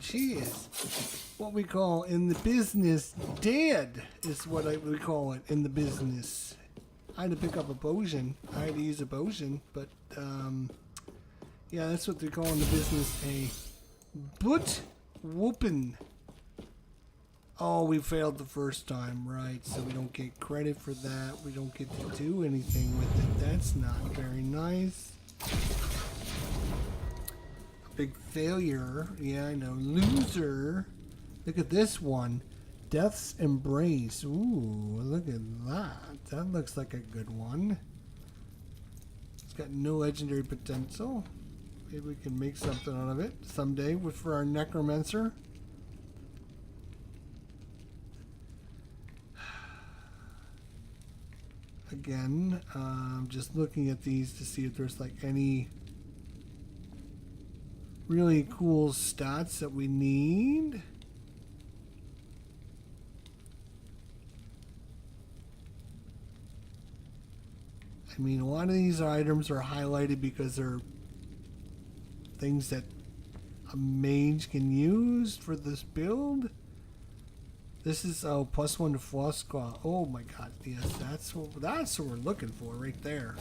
She is what we call in the business dead, is what we call it in the business. I had to pick up a potion. I had to use a potion, but yeah, that's what they call in the business a butt whoopin'. Oh, we failed the first time, right? So we don't get credit for that. We don't get to do anything with it. That's not very nice. Big failure. Yeah, I know. Loser. Look at this one. Death's Embrace. Ooh, look at that. That looks like a good one. It's got no legendary potential. Maybe we can make something out of it someday for our Necromancer. Again, just looking at these to see if there's like any really cool stats that we need. I mean, a lot of these items are highlighted because they're things that a mage can use for this build. This is +1 to floss squad. Oh my god, yes, that's what we're looking for right there.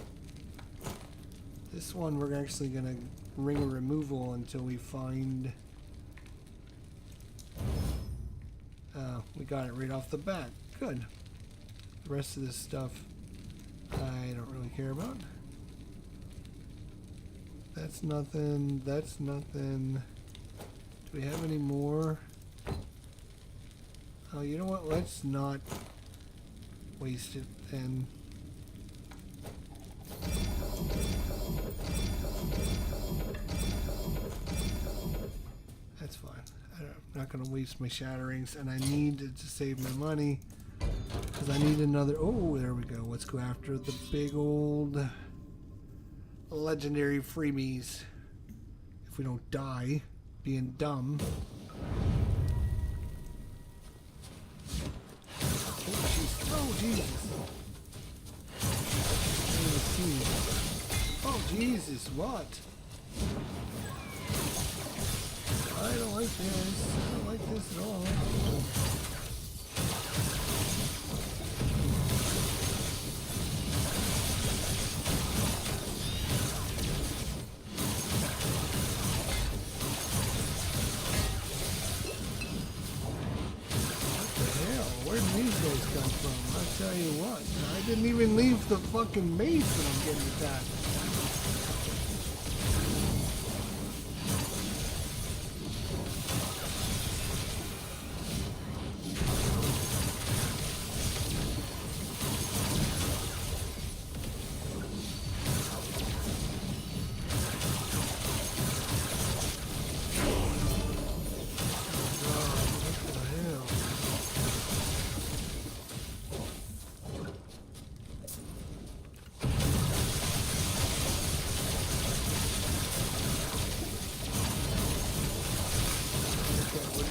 This one we're actually gonna ring a removal until we find. We got it right off the bat. Good. The rest of this stuff I don't really care about. That's nothing. That's nothing. Do we have any more? Oh, you know what? Let's not waste it then. That's fine. I'm not going to waste my shatterings, and I need to save my money because I need another. Oh, there we go. Let's go after the big old legendary freebies. If we don't die being dumb. Oh, Jesus. Oh, Jesus, what? I don't like this. I don't like this at all. Where did these guys come from? I'll tell you what. I didn't even leave the fucking maze when I'm getting attacked.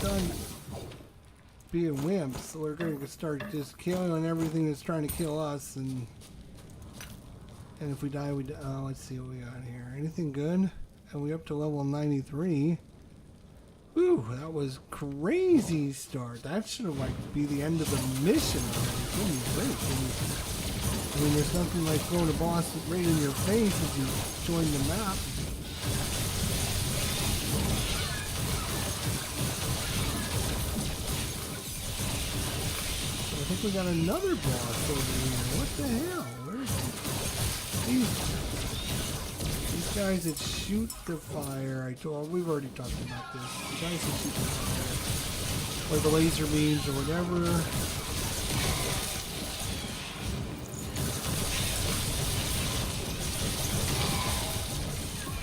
Done being wimps, we're going to start just killing on everything that's trying to kill us, and if we die, we die. Oh, let's see what we got here. Anything good? And we up to level 93. Whew, that was crazy start. That should have like be the end of the mission already. Goodness gracious. I mean, there's nothing like throwing a boss right in your face as you join the map. I think we got another boss over here. What the hell? Where is he? These guys that shoot the fire. We've already talked about this. The guys that shoot the fire, or the laser beams, or whatever.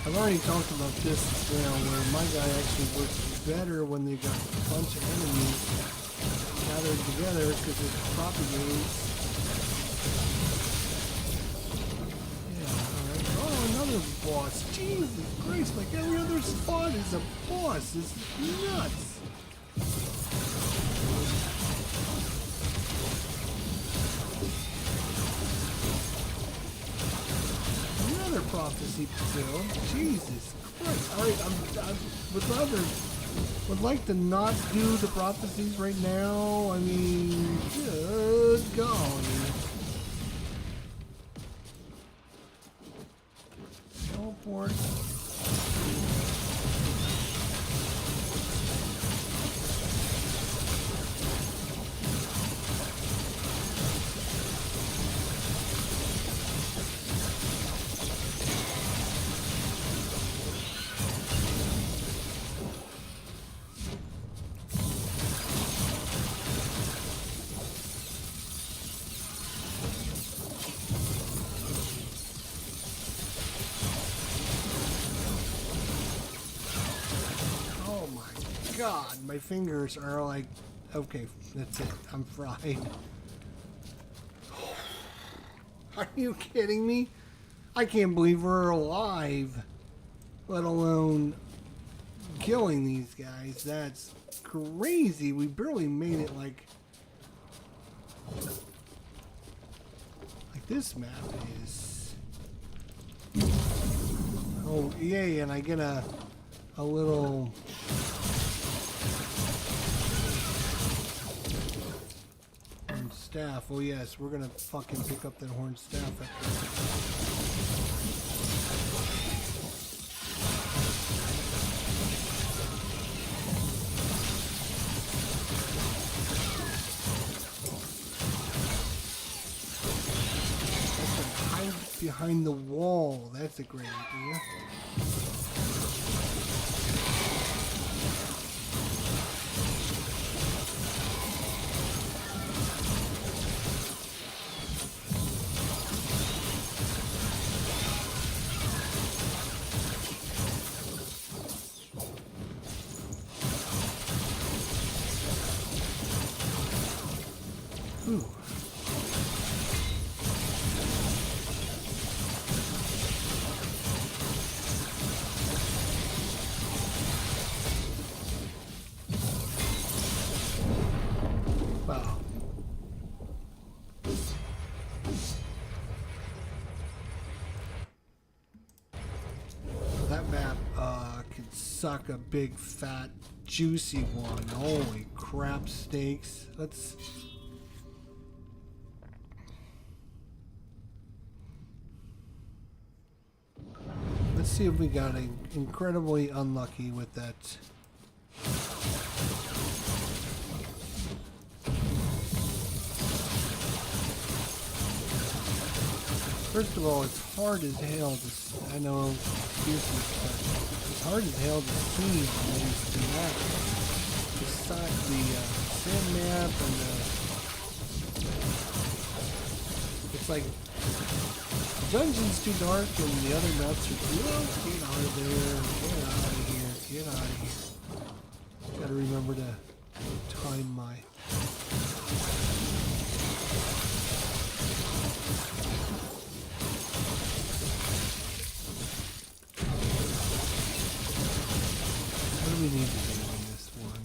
I've already talked about this as well, where my guy actually works better when they got a bunch of enemies gathered together because it propagates. Yeah, alright. Oh, another boss. Jesus Christ, like every other spot is a boss. This is nuts. Another prophecy fulfilled. Jesus Christ. Alright, would like to not do the prophecies right now. I mean, good golly. Teleport. God, my fingers are like, okay, that's it. I'm fried. Are you kidding me? I can't believe we're alive, let alone killing these guys. That's crazy. We barely made it like this map is Oh, yay, and I get a little... horn staff. Oh yes, we're gonna fucking pick up that horn staff. Hide behind the wall. That's a great idea. Ooh. Wow. That map could suck a big, fat, juicy one. Holy crap, steaks. Let's see if we got incredibly unlucky with that. First of all, it's hard as hell to, I know excuses, but it's hard as hell to see on these maps. Besides the sand map and it's like dungeon's too dark and the other maps are too, oh, get out of there, get out of here, get out of here. Gotta remember to time my... What do we need to do on this one?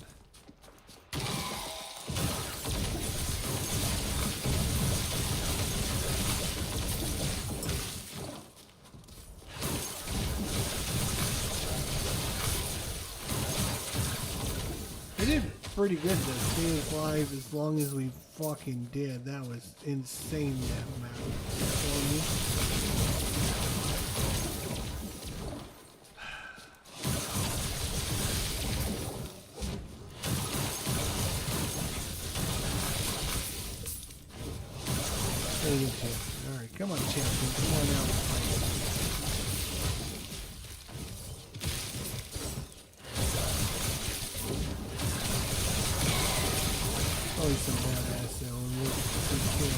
We did pretty good to stay alive as long as we fucking did. That was insane, that map. For me. Alright, come on, champion. Come on out. Probably some badass though, and we'll take care.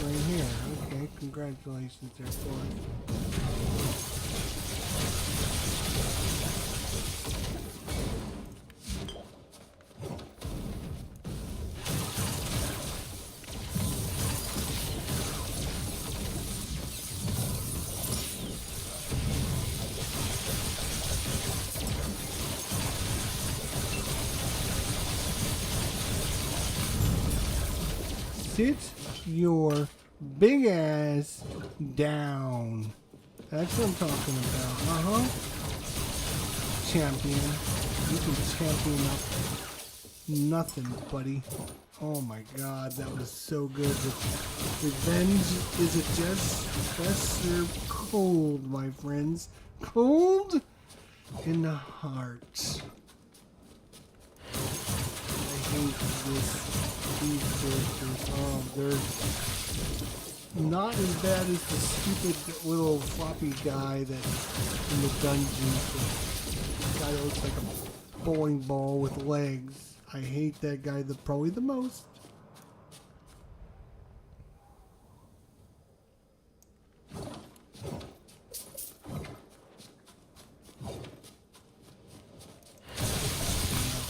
Right here. Okay, congratulations there, boy. sit your big ass down. That's what I'm talking about. Champion. You can champion up nothing, buddy. Oh my god, that was so good. Revenge is a just best served cold, my friends. Cold in the heart. I hate these characters. Oh, they're not as bad as the stupid little floppy guy that in the dungeon. The guy that looks like a bowling ball with legs. I hate that guy probably the most.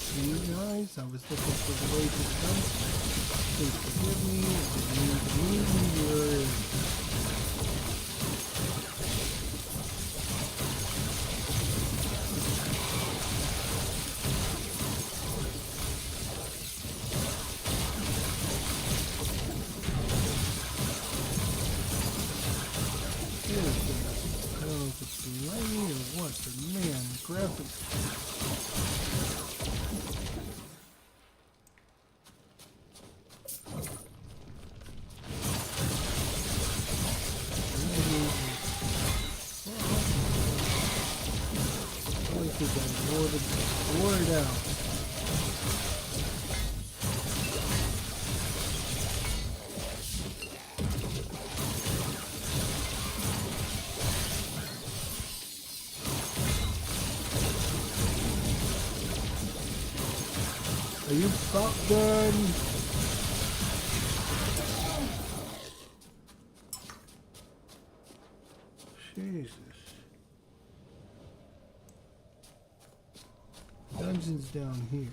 See you guys. I was looking for the way to come. Please forgive me. I didn't mean your. I don't know if it's lighting or what, but man, graphics. I think I wore it out. Are you about done? Jesus. Dungeon's down here.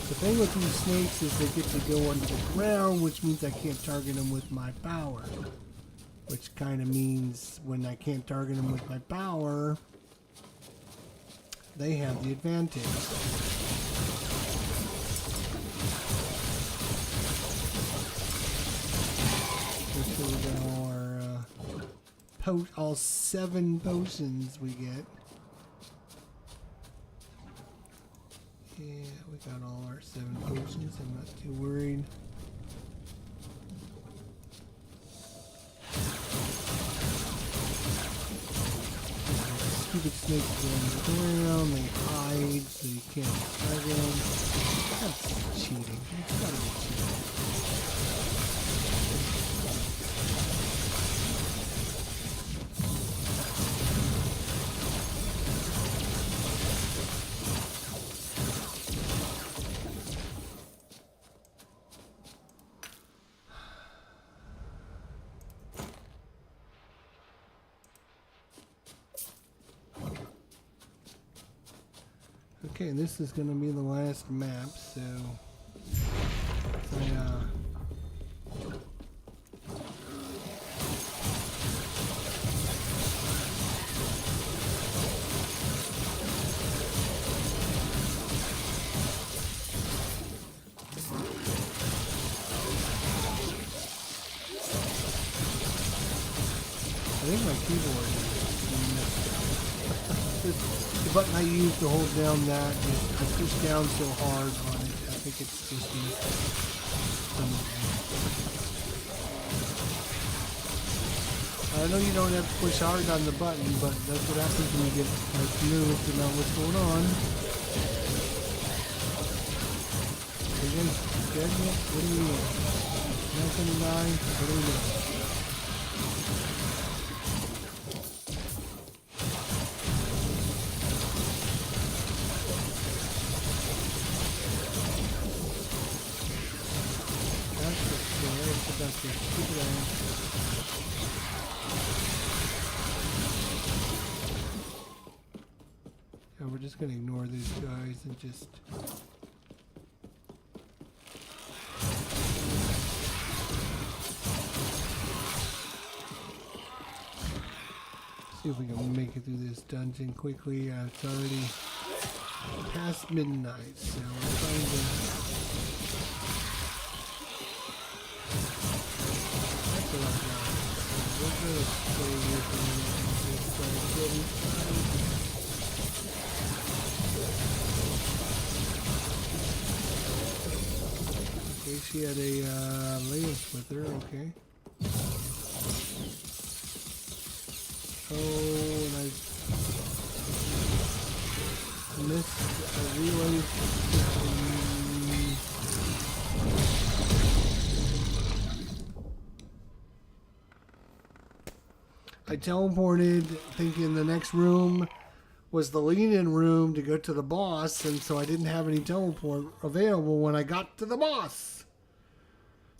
The thing with these snakes is they get to go under the ground, which means I can't target them with my power. Which kind of means when I can't target them with my power, they have the advantage. Make sure we got all our all 7 potions we get. Yeah, we got all our 7 potions. I'm not too worried. Stupid snakes go on the ground, they hide, so you can't target them. That's cheating. It's gotta be cheating. Okay, this is going to be the last map, so I think my keyboard is the button I use to hold down that, I push down so hard on it. I think it's just I know you don't have to push hard on the button, but that's what happens when you get like nervous about what's going on. Are you guys dead yet? What do we need? 979? What do we need? Yeah, we're just gonna ignore these guys and just See if we can make it through this dungeon quickly. It's already past midnight, so we're trying to... That's what I've got. We're going to stay here for a minute and just get inside. Okay, she had a Leos with her, okay. Oh, and I missed a relay. I teleported thinking the next room was the lead-in room to go to the boss, and so I didn't have any teleport available when I got to the boss.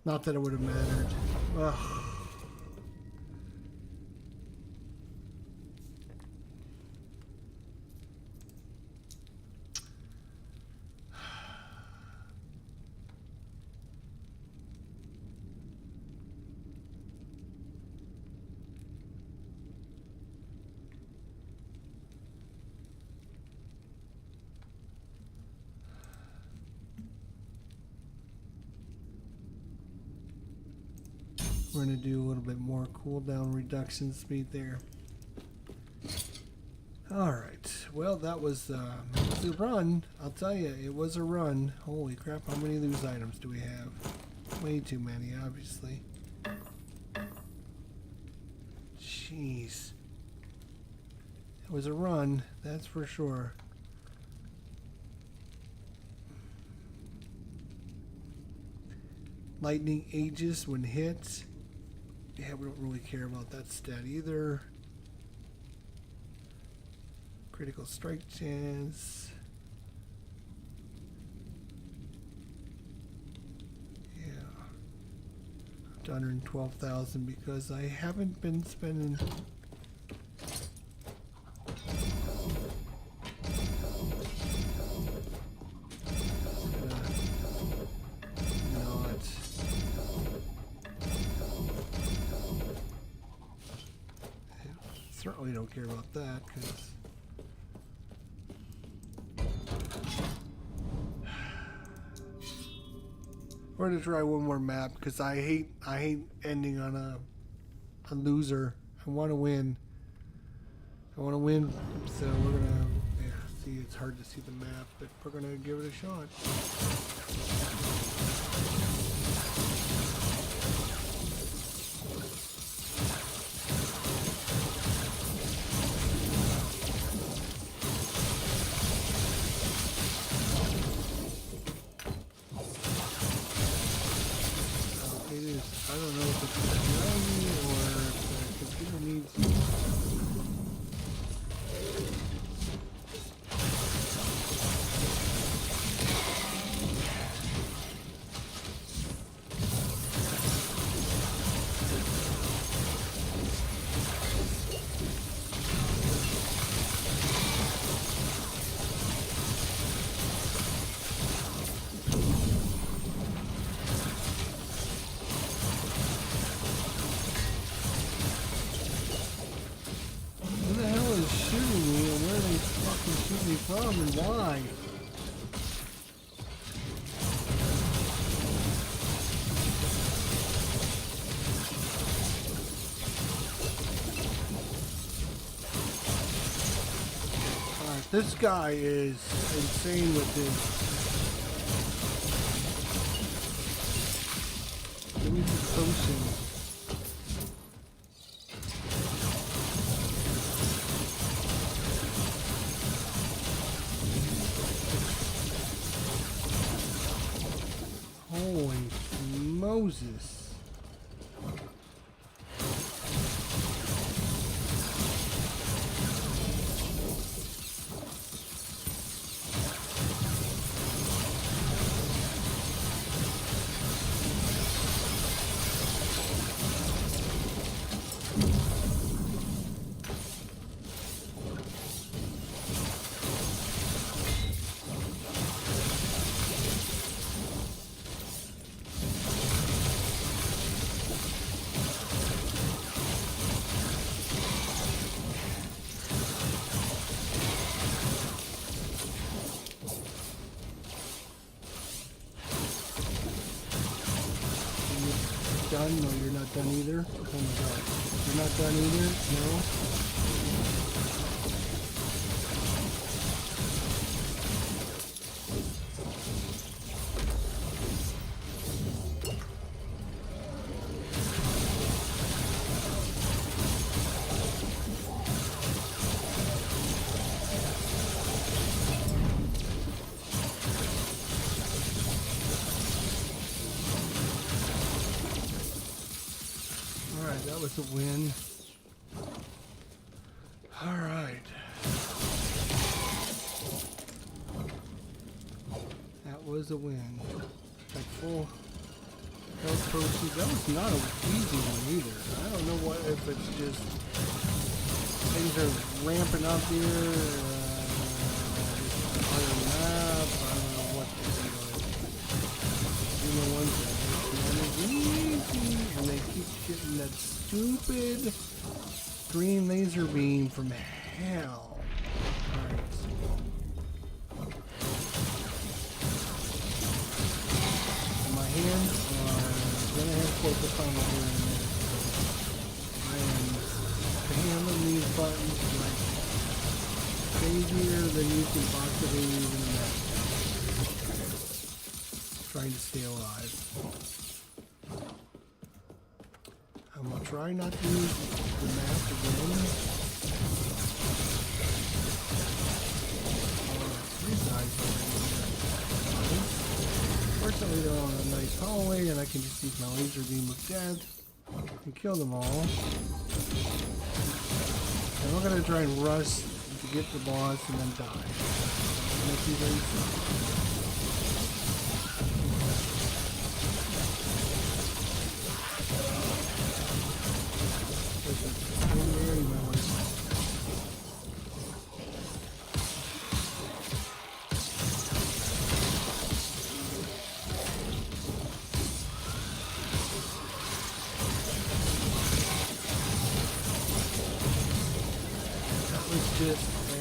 Not that it would have mattered. Ugh. We're going to do a little bit more cooldown reduction speed there. Alright, well that was a run. I'll tell you, it was a run. Holy crap, how many of these items do we have? Way too many, obviously. Jeez. It was a run, that's for sure. Lightning Aegis when hit. Yeah, we don't really care about that stat either. Critical strike chance. Yeah. Up to 112,000 because I haven't been spending. Certainly don't care about that because we're gonna try one more map because I hate ending on a loser. I want to win. So we're gonna see. It's hard to see the map, but we're gonna give it a shot. I don't know if it's me or if the computer needs... From and why? Alright, this guy is insane with this. Give me the potion. Holy Moses. done? No, you're not done either. Oh my god. You're not done either? No? Alright, that was a win. Alright. That was a win. Like full health proceeds. That was not an easy one either. I don't know what if it's just things are ramping up here. Harder map. I don't know what the deal is. You know one thing. Easy, and they keep getting that stupid green laser beam from hell. Alright. My hands are gonna have focus on it here in a minute. I am hammering these buttons like crazier than you can possibly even imagine. Trying to stay alive. I'm gonna try not to use the map again. Three guys already here. Fortunately, they're on a nice hallway, and I can just use my laser beam of death and kill them all. And we're gonna try and rush to get the boss and then die. Make you very fun. Just a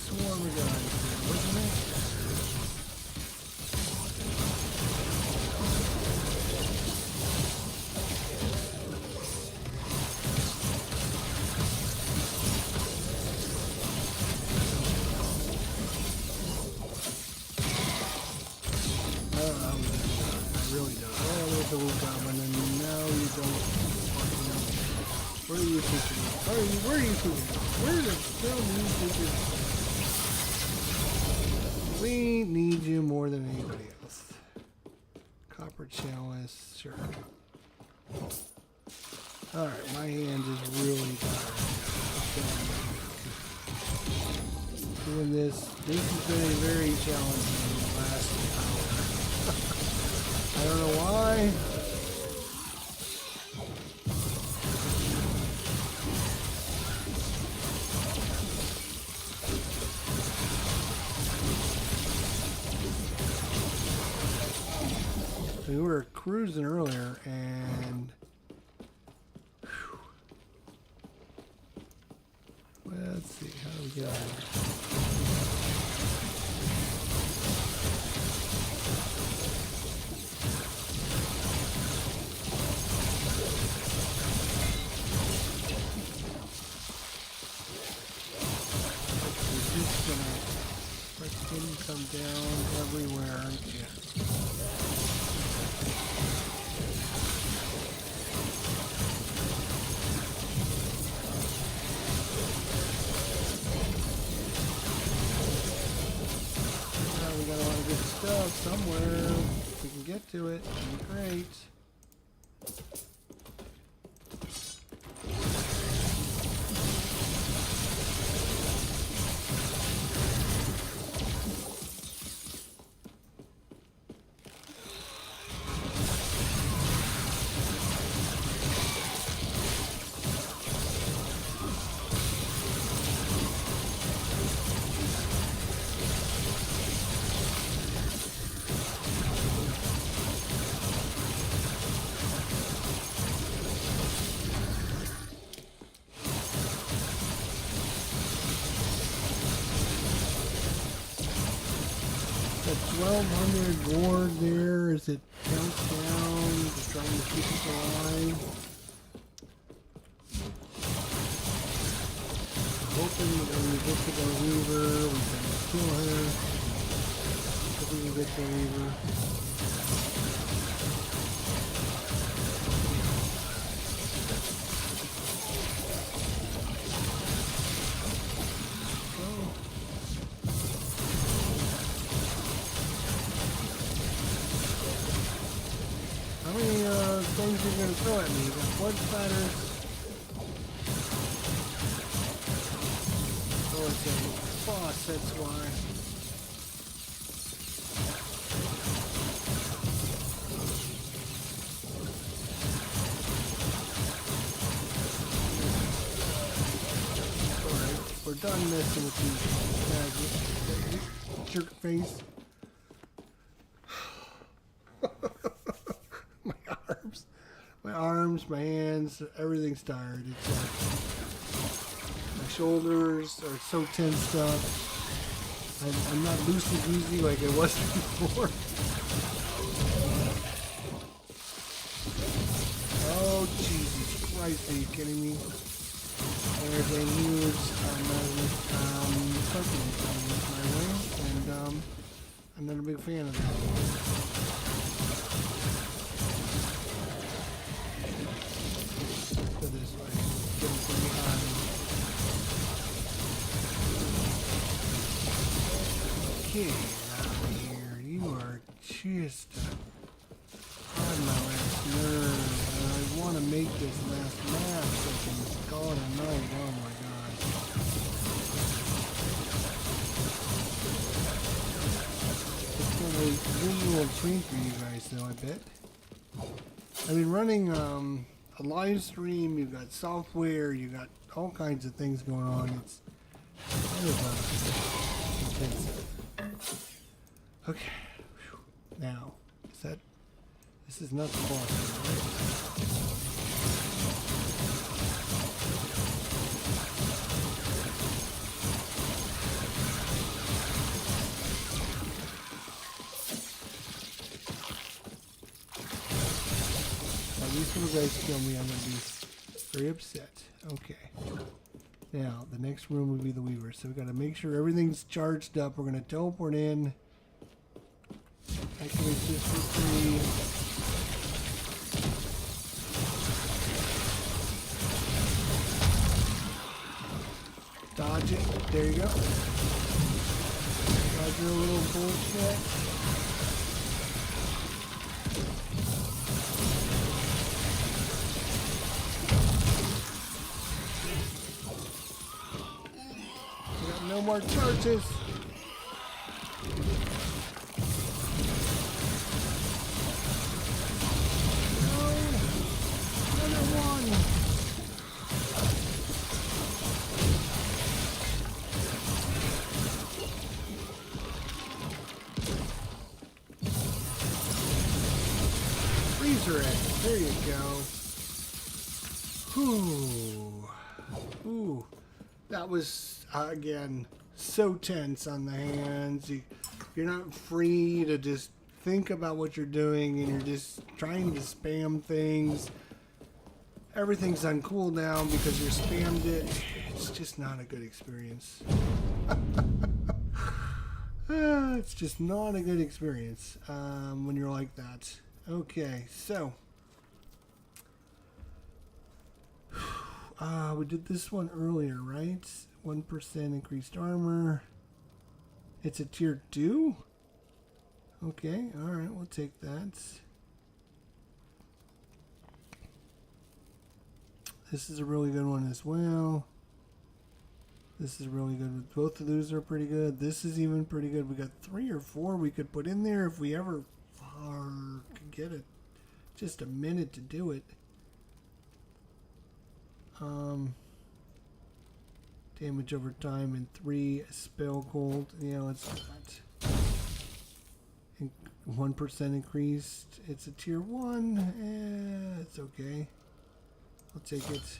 swarm of guys here, wasn't it? I really don't. Oh, there's a little goblin, and now you don't fucking know. Where are you thinking? Where are you thinking? Where the hell do you think we need you more than anybody else? Copper chalice, sure. Alright, my hand is really tired. Doing this has been very challenging in the last hour. I don't know why. We were cruising earlier, and whew. Let's see, how do we get out of here? You're just gonna freaking come down everywhere, aren't you? Somewhere, if we can get to it, it'd be great. That 1200 ward there, as it counts down to trying to keep us alive. Hoping that when we get to the Weaver, we can kill her. If we can get the Weaver. How many things are you going to throw at me? You got blood splatters. Oh, it's a boss, that's why. Alright, we're done messing with these jerk face. My arms, my hands, everything's tired. It's like my shoulders are so tensed up. I'm not loosey-goosey like I was before. Oh, Jesus Christ, are you kidding me? There's a huge purple coming my way, and I'm not a big fan of that. This way. Get him from behind. Get out of here. You are just on my last nerve. I want to make this last map so I can call it a night. Oh my god. It's gonna be visual treat for you guys though, I bet. I've been running a live stream, you've got software, you got all kinds of things going on. It's kind of intensive. Okay. Whew. Now, this is not the boss, right? These little guys kill me, I'm going to be very upset. Okay. Now, the next room will be the Weaver. So we've got to make sure everything's charged up. We're going to teleport in. Activate this for free. Dodge it. There you go. Dodge your little bullshit. No more charges. No. Another one. Freezer egg. There you go. Ooh. Ooh. That was again so tense on the hands. You're not free to just think about what you're doing, and you're just trying to spam things. Everything's on cooldown because you spammed it. It's just not a good experience. It's just not a good experience when you're like that. Okay, so we did this one earlier, right? 1% increased armor. It's a tier 2? Okay, alright, we'll take that. This is a really good one as well. This is really good. Both of those are pretty good. This is even pretty good. We got 3 or 4 we could put in there if we ever could get it. Just a minute to do it. Damage over time and 3 spell gold. Yeah, let's do that. 1% increased. It's a tier 1. It's okay. I'll take it.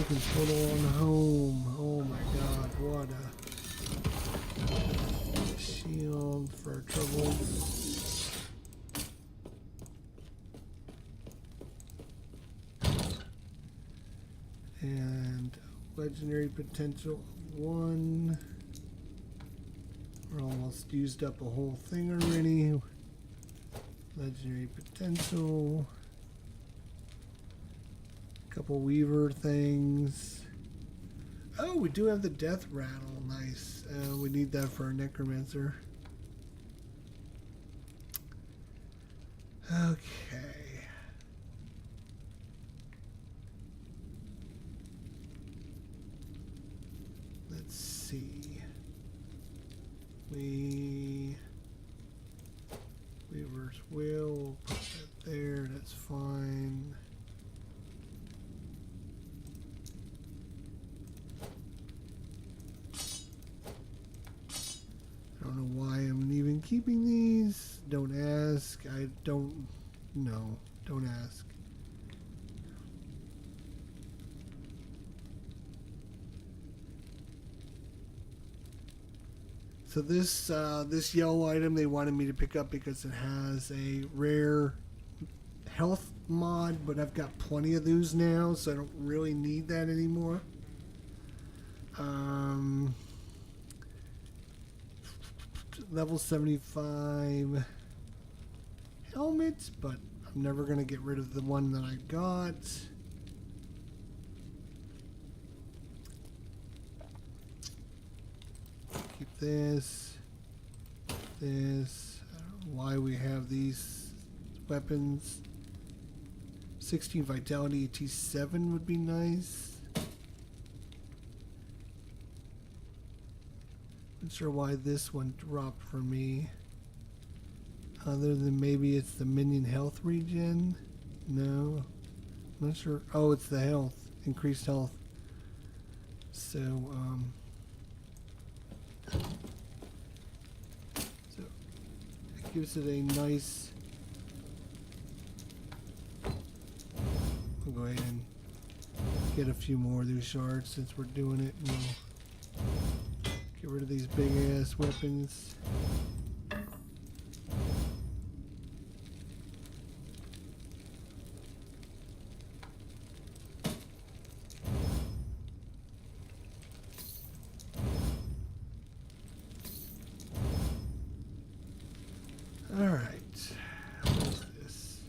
can total on home. Oh my god, what a shield for our troubles. And legendary potential 1. We're almost used up a whole thing already. Legendary potential. Couple weaver things. Oh, we do have the death rattle. Nice. We need that for our necromancer. Okay. Let's see. Weaver's will. Put that there. That's fine. I don't know why I'm even keeping these. Don't ask. I don't know. Don't ask. So this yellow item they wanted me to pick up because it has a rare health mod, but I've got plenty of those now, so I don't really need that anymore. Level 75 helmet, but I'm never going to get rid of the one that I got. Keep this. I don't know why we have these weapons. 16 vitality, T7 would be nice. Not sure why this one dropped for me. Other than maybe it's the minion health regen. No. I'm not sure. Oh, it's the health. Increased health. So, it gives it a nice... I'll go ahead and get a few more of these shards since we're doing it. And we'll get rid of these big ass weapons. Alright. What is this?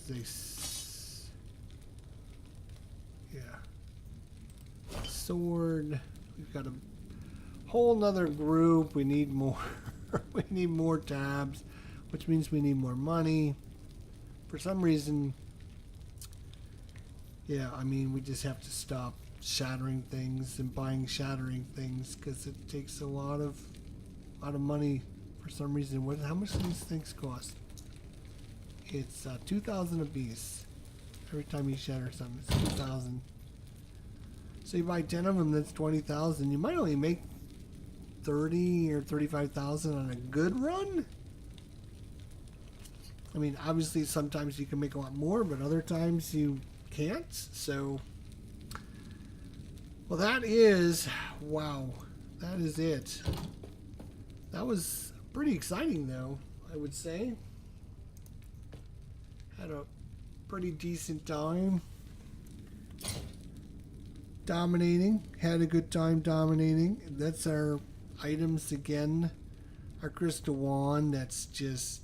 This is a... yeah. Sword. We've got a whole nother group. We need more. We need more tabs, which means we need more money. For some reason, yeah, I mean, we just have to stop shattering things and buying shattering things because it takes a lot of money. For some reason, how much do these things cost? It's 2,000 a piece. Every time you shatter something, it's 2,000. So you buy 10 of them, that's 20,000. You might only make 30 or 35,000 on a good run. I mean, obviously, sometimes you can make a lot more, but other times you can't. So, well, that is, wow, that is it. That was pretty exciting, though, I would say. Had a pretty decent time dominating. Had a good time dominating. That's our items again. Our crystal wand, that's just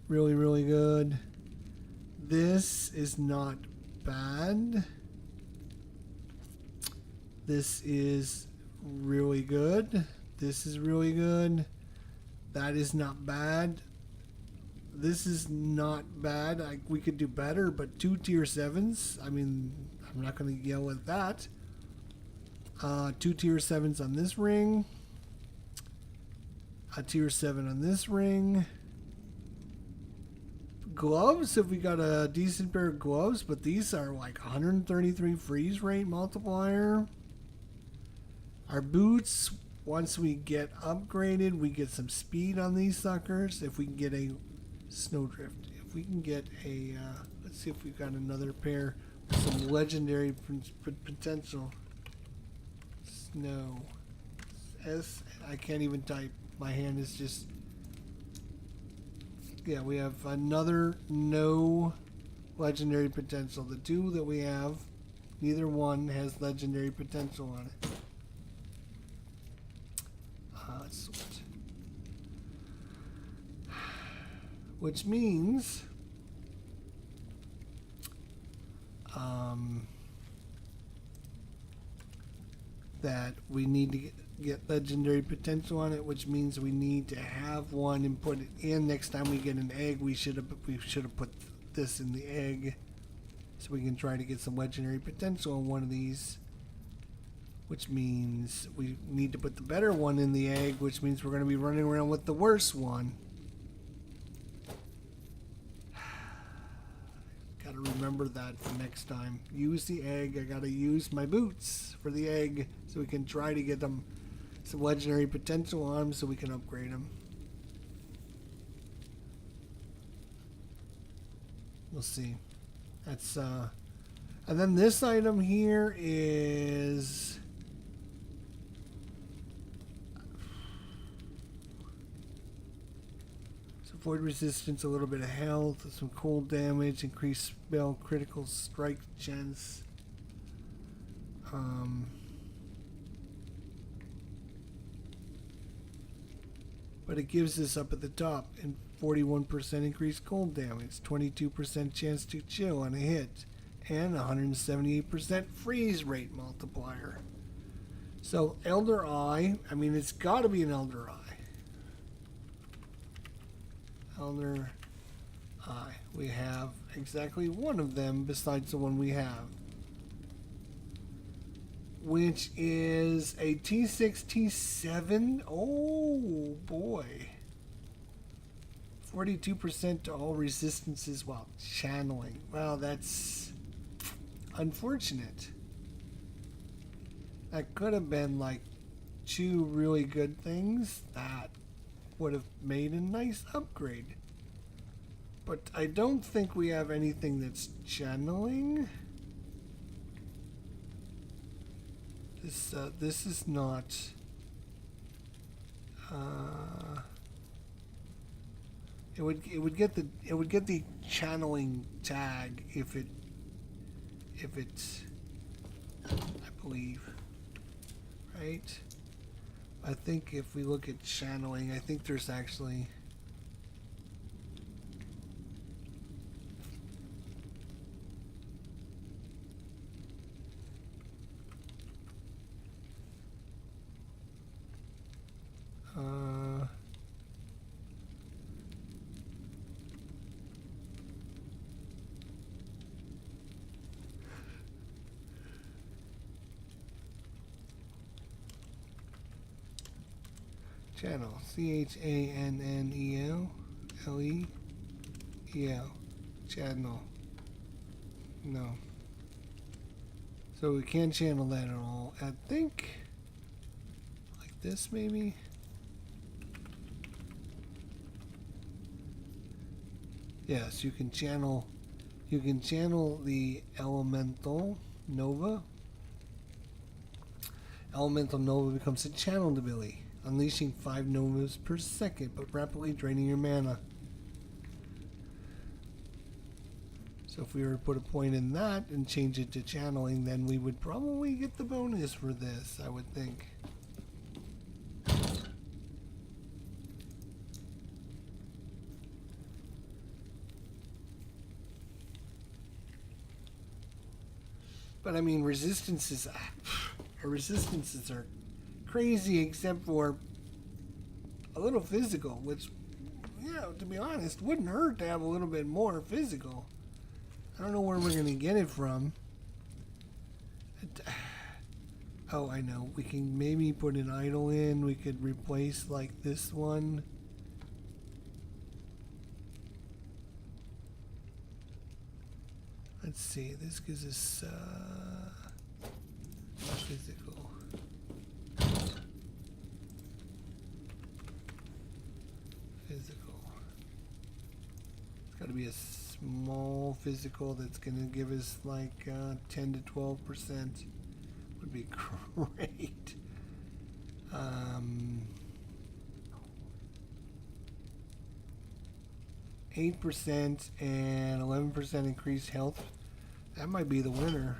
really, really good. This is not bad. This is really good. This is really good. That is not bad. This is not bad. We could do better, but 2 tier 7s. I mean, I'm not going to yell at that. 2 tier 7s on this ring. A tier 7 on this ring. Gloves, if we got a decent pair of gloves, but these are like 133 freeze rate multiplier. Our boots, once we get upgraded, we get some speed on these suckers. If we can get a snowdrift, if we can get a, let's Let's see if we've got another pair with some legendary potential. Snow. S. I can't even type. My hand is just. Yeah, we have another no legendary potential. The two that we have, neither one has legendary potential on it. Sort. Which means that we need to get legendary potential on it, which means we need to have one and put it in. Next time we get an egg, we should have put this in the egg, so we can try to get some legendary potential on one of these. Which means we need to put the better one in the egg, which means we're going to be running around with the worse one. Gotta remember that for next time. Use the egg. I gotta use my boots for the egg so we can try to get them some legendary potential on them so we can upgrade them. We'll see. That's and then this item here is void resistance, a little bit of health, some cold damage, increased spell critical strike chance. But it gives us up at the top and 41% increased cold damage, 22% chance to chill on a hit, and 178% freeze rate multiplier. So Elder Eye, I mean, it's got to be an Elder Eye. Elder Eye. We have exactly one of them besides the one we have, which is a T6, T7. Oh boy. 42% to all resistances while channeling. Well, that's unfortunate. That could have been like two really good things that would have made a nice upgrade. But I don't think we have anything that's channeling. This is not. It would get the channeling tag if it's I believe, right? I think if we look at channeling, I think there's actually channel, CHANNEL LEEL, channel. No. So we can't channel that at all. I think like this maybe. Yes, you can channel the Elemental Nova. Elemental Nova becomes a channeled ability, unleashing 5 novas per second, but rapidly draining your mana. So if we were to put a point in that and change it to channeling, then we would probably get the bonus for this, I would think. But I mean, resistances are crazy, except for a little physical, which, yeah, to be honest, wouldn't hurt to have a little bit more physical. I don't know where we're going to get it from. Oh, I know. We can maybe put an idol in. We could replace, like, this one. Let's see. This gives us physical. Physical. It's got to be a small physical that's going to give us like 10 to 12% would be great. 8% and 11% increased health. That might be the winner.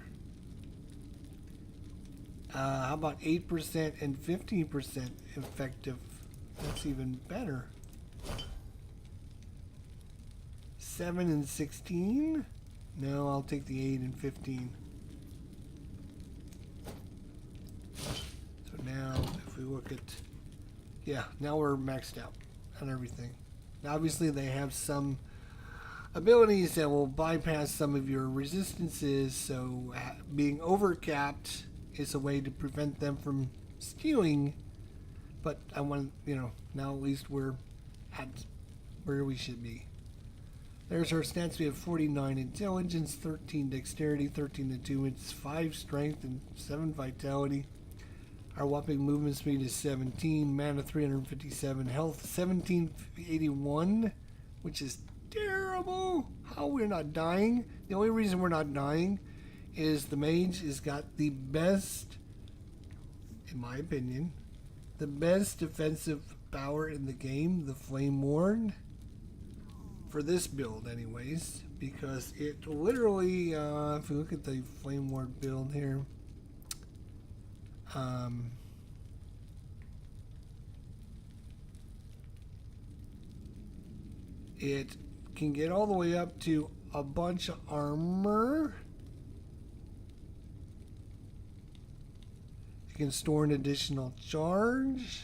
How about 8% and 15% effective? That's even better. 7 and 16? No, I'll take the 8 and 15. So now, if we look at... Yeah, now we're maxed out on everything. Now, obviously, they have some abilities that will bypass some of your resistances, so being overcapped is a way to prevent them from stealing. But I want, now at least we're at where we should be. There's our stats. We have 49 intelligence, 13 dexterity, 13 attunements, 5 strength, and 7 vitality. Our whopping movement speed is 17, mana 357, health 1781, which is terrible. How we're not dying? The only reason we're not dying is the mage has got the best, in my opinion, the best defensive power in the game, the Flame Ward. For this build anyways, because it literally, if you look at the Flame Ward build here, it can get all the way up to a bunch of armor. You can store an additional charge.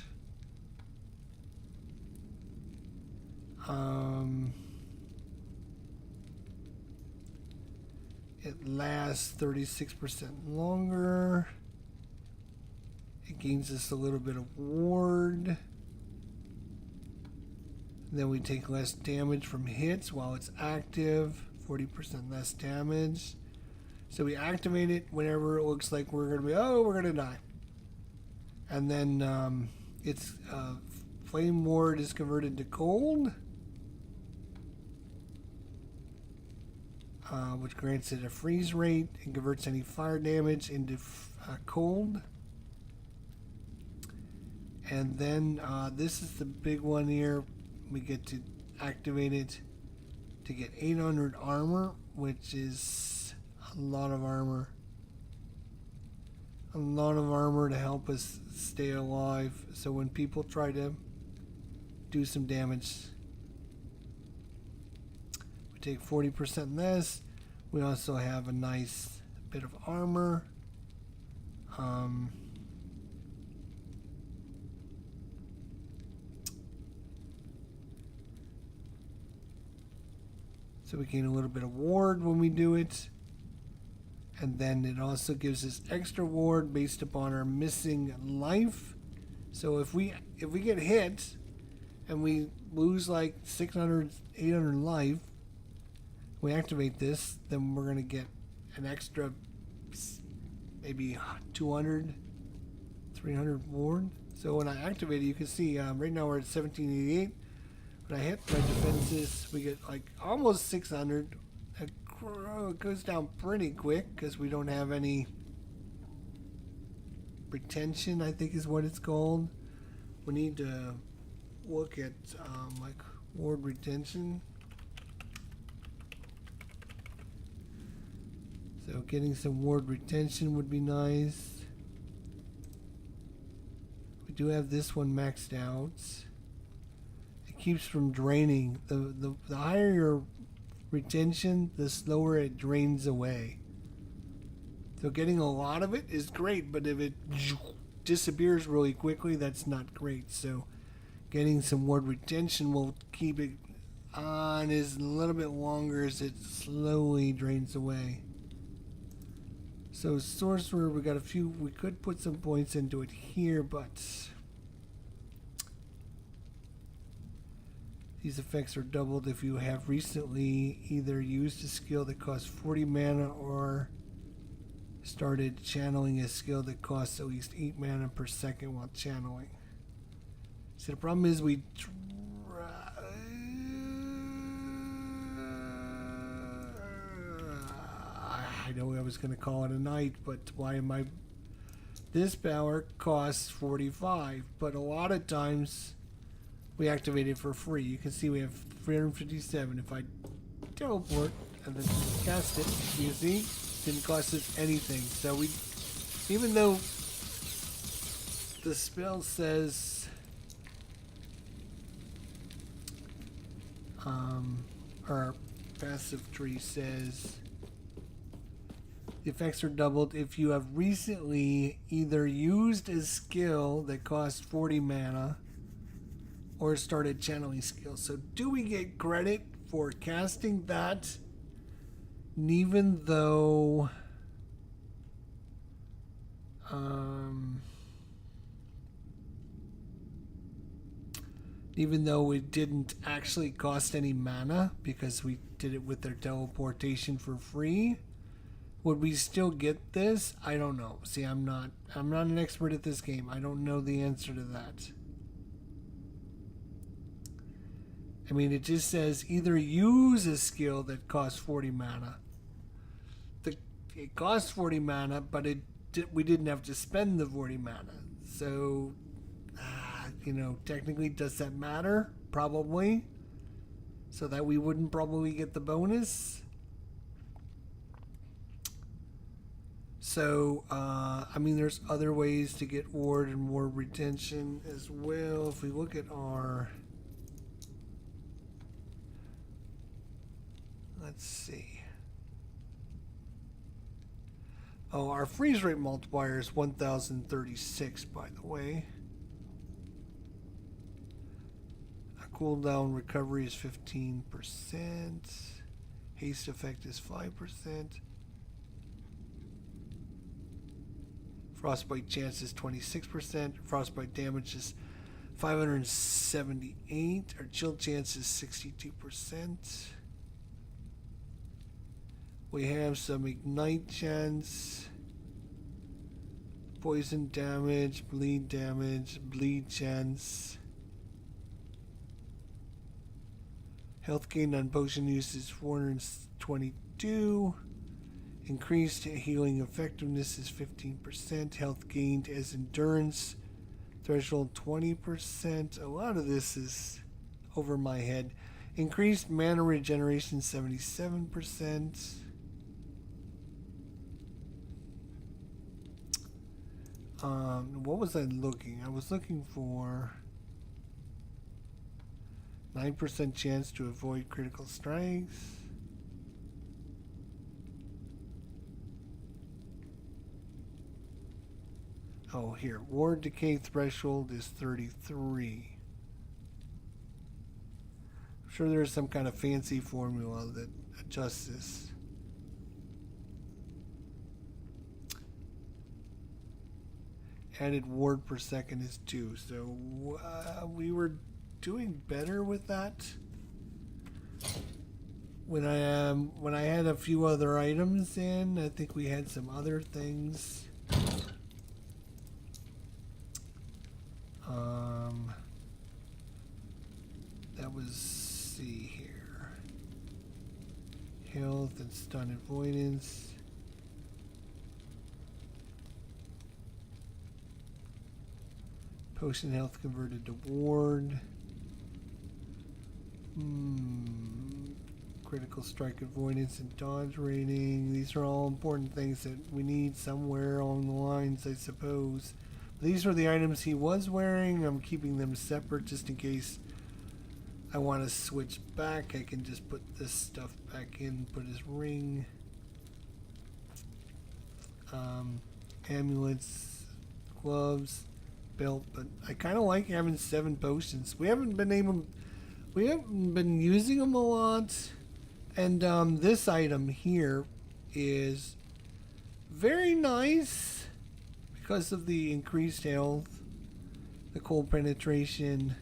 It lasts 36% longer. It gains us a little bit of ward. Then we take less damage from hits while it's active. 40% less damage. So we activate it whenever it looks like we're going to be, we're going to die. And then its Flame Ward is converted to cold. Which grants it a freeze rate and converts any fire damage into cold. And then this is the big one here. We get to activate it to get 800 armor, which is a lot of armor. A lot of armor to help us stay alive. So when people try to do some damage, we take 40% less. We also have a nice bit of armor. So we gain a little bit of ward when we do it. And then it also gives us extra ward based upon our missing life. So if we get hit and we lose like 600, 800 life, we activate this, then we're going to get an extra maybe 200, 300 ward. So when I activate it, you can see right now we're at 1788. When I hit my defenses, we get like almost 600. It goes down pretty quick because we don't have any retention, I think is what it's called. We need to look at like ward retention. So getting some ward retention would be nice. We do have this one maxed out. It keeps from draining. The higher your retention, the slower it drains away. So getting a lot of it is great, but if it disappears really quickly, that's not great. So getting some ward retention will keep it on as a little bit longer as it slowly drains away. So Sorcerer, we got a few, we could put some points into it here, but these effects are doubled if you have recently either used a skill that costs 40 mana or started channeling a skill that costs at least 8 mana per second while channeling. So the problem is I know I was going to call it a night, but why am I... This power costs 45, but a lot of times we activate it for free. You can see we have 357. If I teleport and then cast it, you see, it didn't cost us anything. So we, even though the spell says, our passive tree says, the effects are doubled if you have recently either used a skill that costs 40 mana or started channeling skills. So do we get credit for casting that even though it didn't actually cost any mana because we did it with their teleportation for free? Would we still get this? I don't know. See, I'm not an expert at this game. I don't know the answer to that. I mean, it just says either use a skill that costs 40 mana. It costs 40 mana, but we didn't have to spend the 40 mana. So, technically, does that matter? Probably. So that we wouldn't probably get the bonus. So, there's other ways to get ward and ward retention as well. If we look at our... Let's see. Oh, our freeze rate multiplier is 1036, by the way. Our cooldown recovery is 15%. Haste effect is 5%. Frostbite chance is 26%. Frostbite damage is 578. Our chill chance is 62%. We have some ignite chance, poison damage, bleed chance. Health gain on potion use is 422. Increased healing effectiveness is 15%. Health gained as endurance threshold 20%. A lot of this is over my head. Increased mana regeneration 77%. What was I looking? I was looking for 9% chance to avoid critical strikes. Oh, here. Ward decay threshold is 33. I'm sure there's some kind of fancy formula that adjusts this. Added ward per second is 2. So we were doing better with that. When I had a few other items in, I think we had some other things. That was, see here, health and stun avoidance. Potion health converted to ward. Critical strike avoidance and dodge rating. These are all important things that we need somewhere along the lines, I suppose. These are the items he was wearing. I'm keeping them separate just in case I want to switch back. I can just put this stuff back in, put his ring. Amulets, gloves, belt, but I kind of like having 7 potions. We haven't been using them a lot. And this item here is very nice because of the increased health, the cold penetration,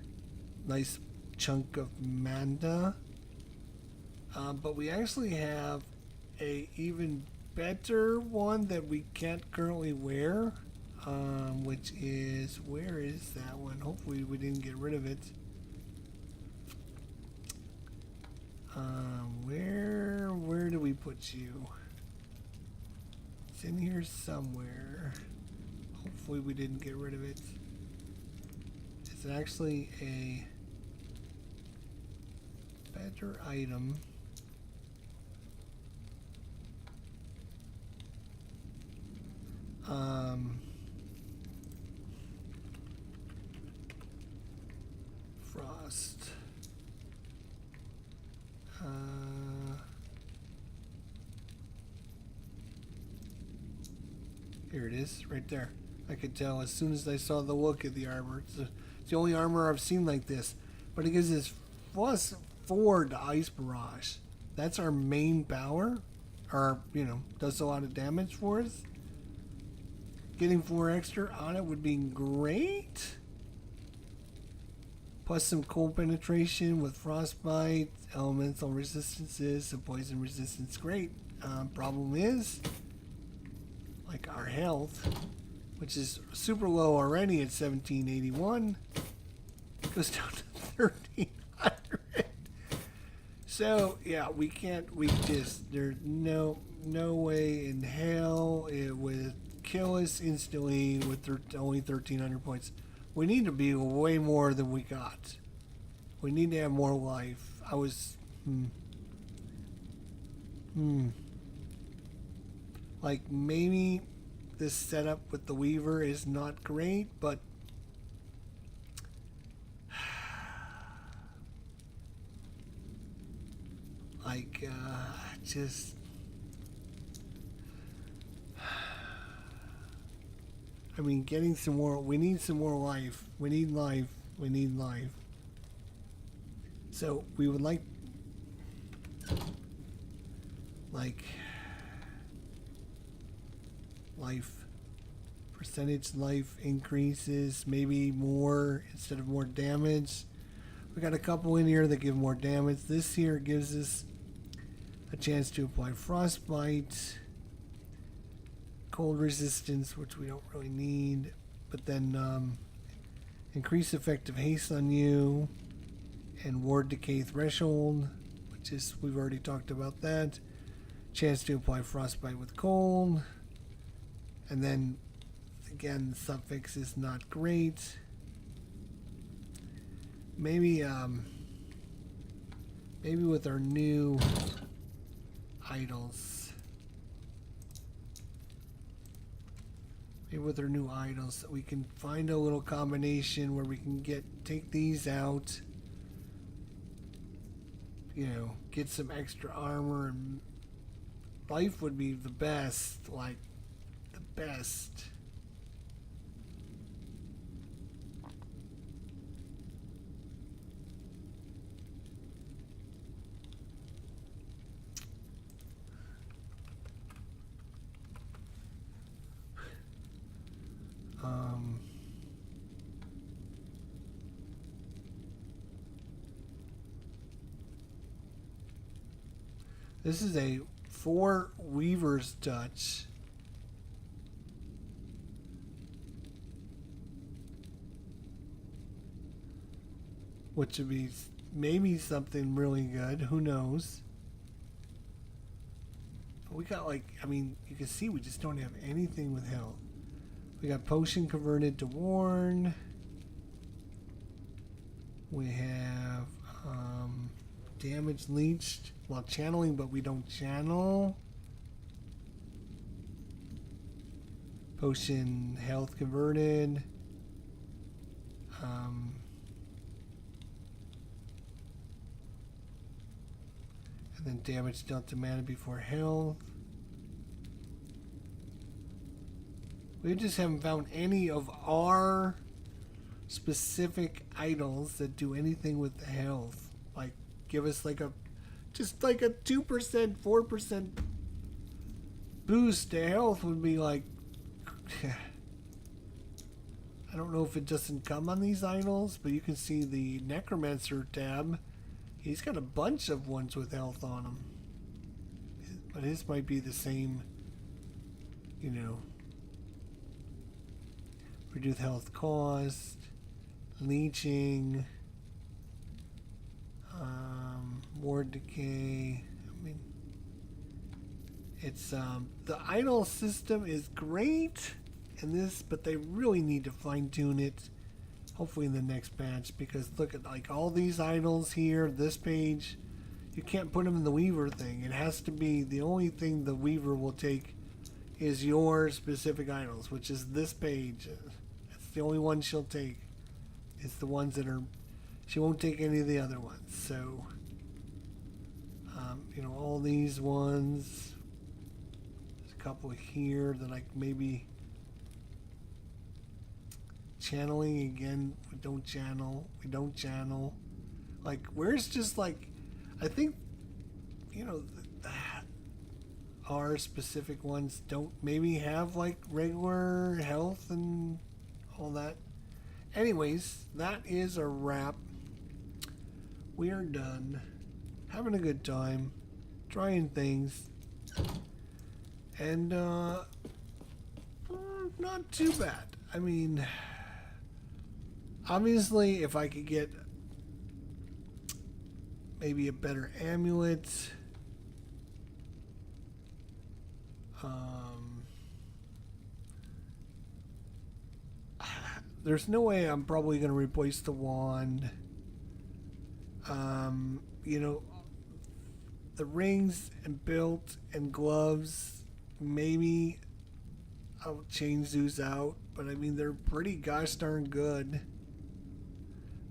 nice chunk of mana. But we actually have a even better one that we can't currently wear, which is, where is that one? Hopefully we didn't get rid of it. Where do we put you? It's in here somewhere. Hopefully we didn't get rid of it. It's actually a better item. Frost. Here it is, right there. I could tell as soon as I saw the look of the armor. It's the only armor I've seen like this. But it gives us +4 to Ice Barrage. That's our main power. Or, you know, does a lot of damage for us. Getting 4 extra on it would be great. Plus some cold penetration with frostbite, elemental resistances, and poison resistance. Great. Problem is, like our health, which is super low already at 1781, goes down to 1300. So yeah, we can't. There's no way in hell it would kill us instantly with only 1300 points. We need to be way more than we got. We need to have more life. I was like, maybe this setup with the Weaver is not great, but like, just I mean, getting some more. We need some more life. We need life. We need life. So we would like life percentage life increases, maybe more instead of more damage. We got a couple in here that give more damage. This here gives us a chance to apply frostbite, cold resistance, which we don't really need, but then increase effective haste on you, and ward decay threshold, which is, we've already talked about that. Chance to apply frostbite with cold, and then again, the suffix is not great. Maybe with our new idols. Maybe with our new idols, we can find a little combination where we can take these out, you know, get some extra armor, and life would be the best, like the best. This is a 4 Weaver's Touch. Which would be maybe something really good. Who knows? But we got, like, I mean, you can see we just don't have anything with health. We got potion converted to warn. We have damage leached while channeling, but we don't channel. Potion health converted. And then damage dealt to mana before health. We just haven't found any of our specific idols that do anything with the health. Like, give us like just like a 2%, 4% boost to health would be like, I don't know if it doesn't come on these idols, but you can see the Necromancer tab. He's got a bunch of ones with health on him. But his might be the same, you know. Reduce health cost, leeching, ward decay. I mean, It's the idle system is great in this, but they really need to fine tune it. Hopefully in the next patch, because look at like all these idols here. This page, you can't put them in the Weaver thing. It has to be the only thing the Weaver will take is your specific idols, which is this page. That's the only one she'll take. It's the ones that are. She won't take any of the other ones. So, you know, all these ones. There's a couple here that like maybe channeling again. We don't channel. We don't channel. Like, where's just like, I think, you know, our specific ones don't maybe have like regular health and all that. Anyways, that is a wrap. We are done. Having a good time. Trying things. And, not too bad. I mean, obviously, if I could get maybe a better amulet. There's no way I'm probably going to replace the wand. You know, the rings and belt and gloves, maybe I'll change those out. But I mean, they're pretty gosh darn good.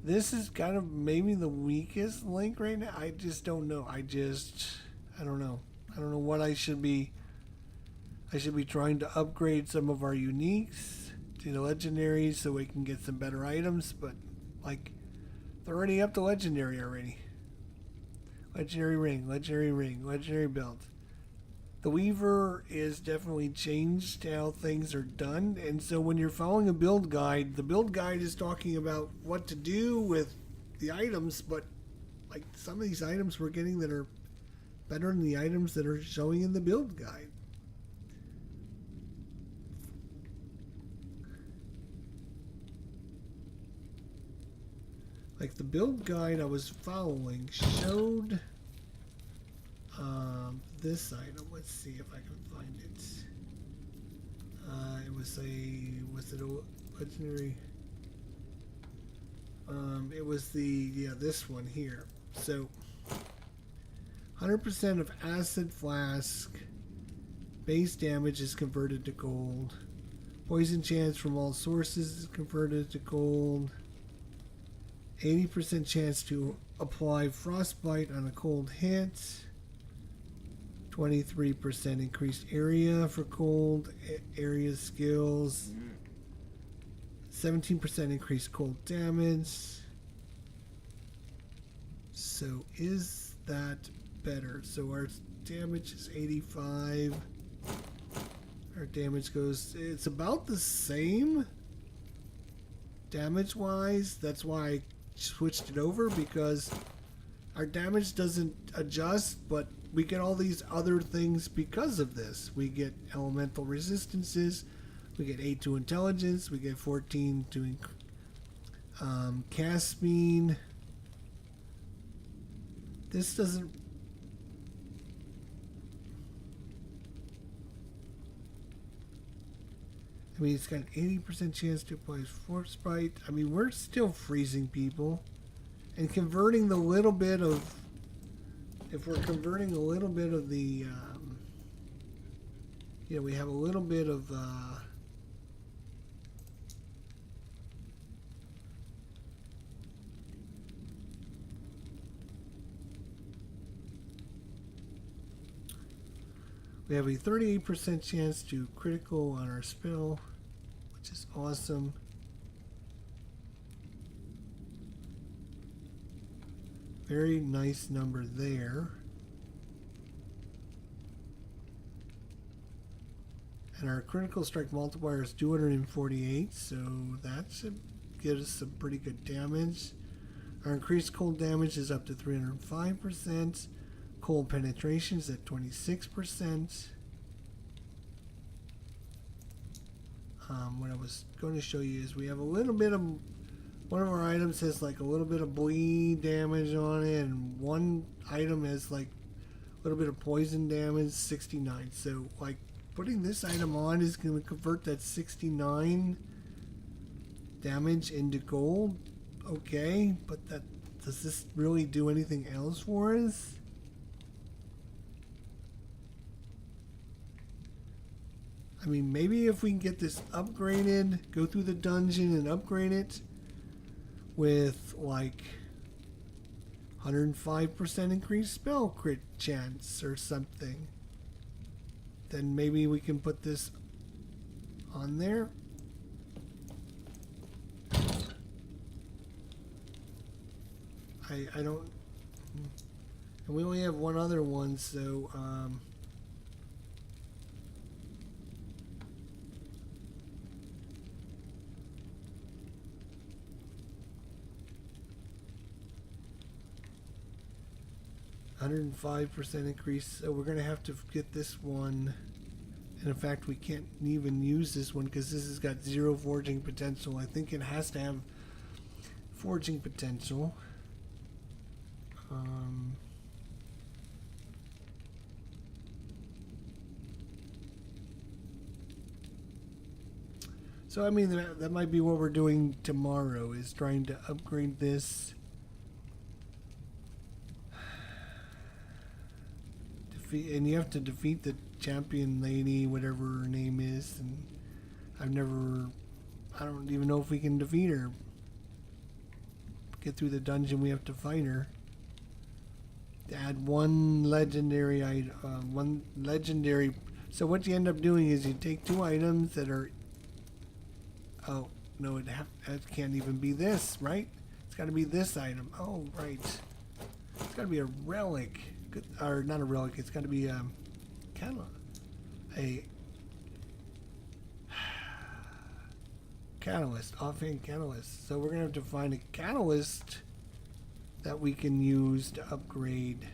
This is kind of maybe the weakest link right now. I just don't know. I don't know. I don't know what I should be. I should be trying to upgrade some of our uniques to the legendaries so we can get some better items. But like, they're already up to legendary already. Legendary ring, legendary belt. The Weaver is definitely changed how things are done, and so when you're following a build guide, the build guide is talking about what to do with the items, but like some of these items we're getting that are better than the items that are showing in the build guide. Like the build guide I was following showed this item. Let's see if I can find it. Was it a legendary? It was this one here. So 100% of acid flask base damage is converted to gold. Poison chance from all sources is converted to gold. 80% chance to apply frostbite on a cold hit. 23% increased area for cold area skills. 17% increased cold damage. So is that better? So our damage is 85. Our damage goes, it's about the same damage wise. That's why I switched it over, because our damage doesn't adjust, but we get all these other things because of this. We get elemental resistances, we get 8 to intelligence, we get 14 to cast speed. This doesn't. I mean, it's got an 80% chance to apply frostbite. I mean, we're still freezing people. And converting the little bit of... If we're converting a little bit of the... we have a little bit of... we have a 38% chance to critical on our spell, which is awesome. Very nice number there. And our critical strike multiplier is 248, so that should give us some pretty good damage. Our increased cold damage is up to 305%. Cold penetration is at 26%. What I was going to show you is we have a little bit of, one of our items has like a little bit of bleed damage on it, and one item has like little bit of poison damage, 69. So, like, putting this item on is going to convert that 69 damage into gold. Okay, but that does this really do anything else for us? I mean, maybe if we can get this upgraded, go through the dungeon and upgrade it with like 105% increased spell crit chance or something, then maybe we can put this on there. I don't, and we only have one other one, so 105% increase, so we're going to have to get this one. And in fact, we can't even use this one because this has got 0 forging potential. I think it has to have forging potential. So I mean, that might be what we're doing tomorrow, is trying to upgrade this. And you have to defeat the champion lady, whatever her name is, and I don't even know if we can defeat her. Get through the dungeon, we have to fight her. To add one legendary item, so what you end up doing is you take 2 items that are, oh no, it can't even be this, right? It's got to be this item. Oh right, it's got to be a relic. Or not a relic, it's got to be kind of a catalyst, offhand catalyst. So we're going to have to find a catalyst that we can use to upgrade.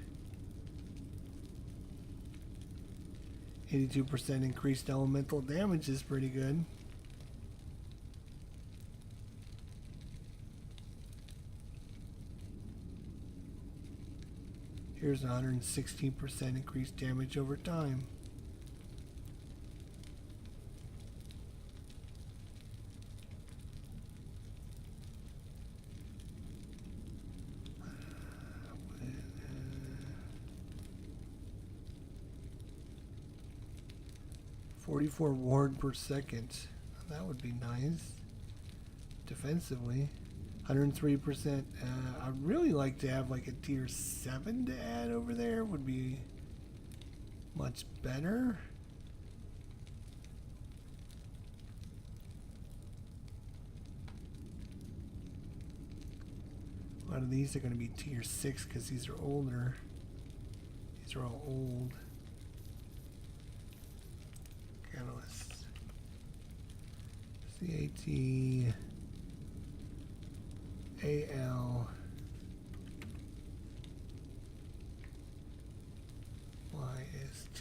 82% increased elemental damage is pretty good. Here's 116% increased damage over time. $44 ward per second. That would be nice. Defensively. 103%. I'd really like to have like a tier 7 to add over there. Would be much better. A lot of these are going to be tier 6 because these are older. These are all old. Catalysts. CAT. AL YST.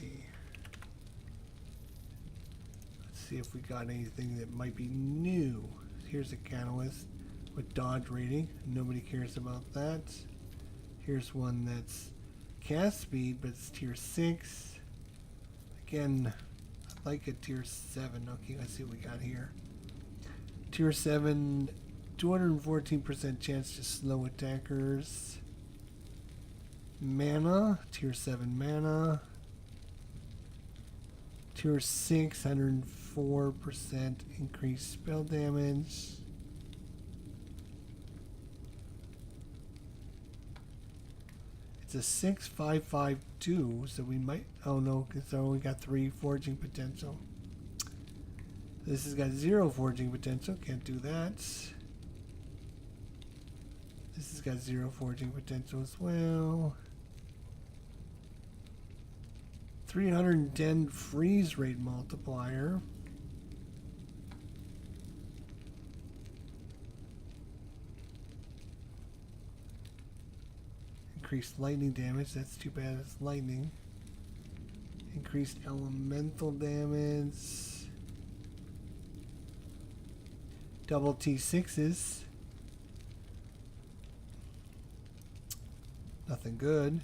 Let's see if we got anything that might be new. Here's a catalyst with dodge rating. Nobody cares about that. Here's one that's cast speed, but it's tier 6. Again, I'd like a tier 7. Okay, let's see what we got here. Tier 7. 214% chance to slow attackers. Mana, tier 7 mana. Tier 6, 104% increased spell damage. It's a 6552, so we might, oh no, because I only got 3 forging potential. This has got 0 forging potential, can't do that. This has got 0 forging potential as well. 310 freeze rate multiplier. Increased lightning damage, that's too bad it's lightning. Increased elemental damage. Double T6s. Nothing good.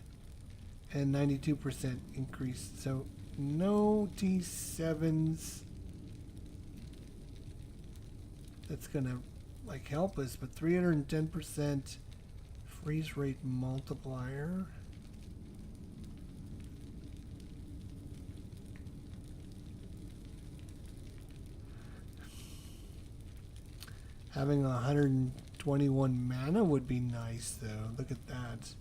and 92% increase. So no T7s. That's gonna like help us, but 310% freeze rate multiplier. Having 121 mana would be nice, though. Look at that.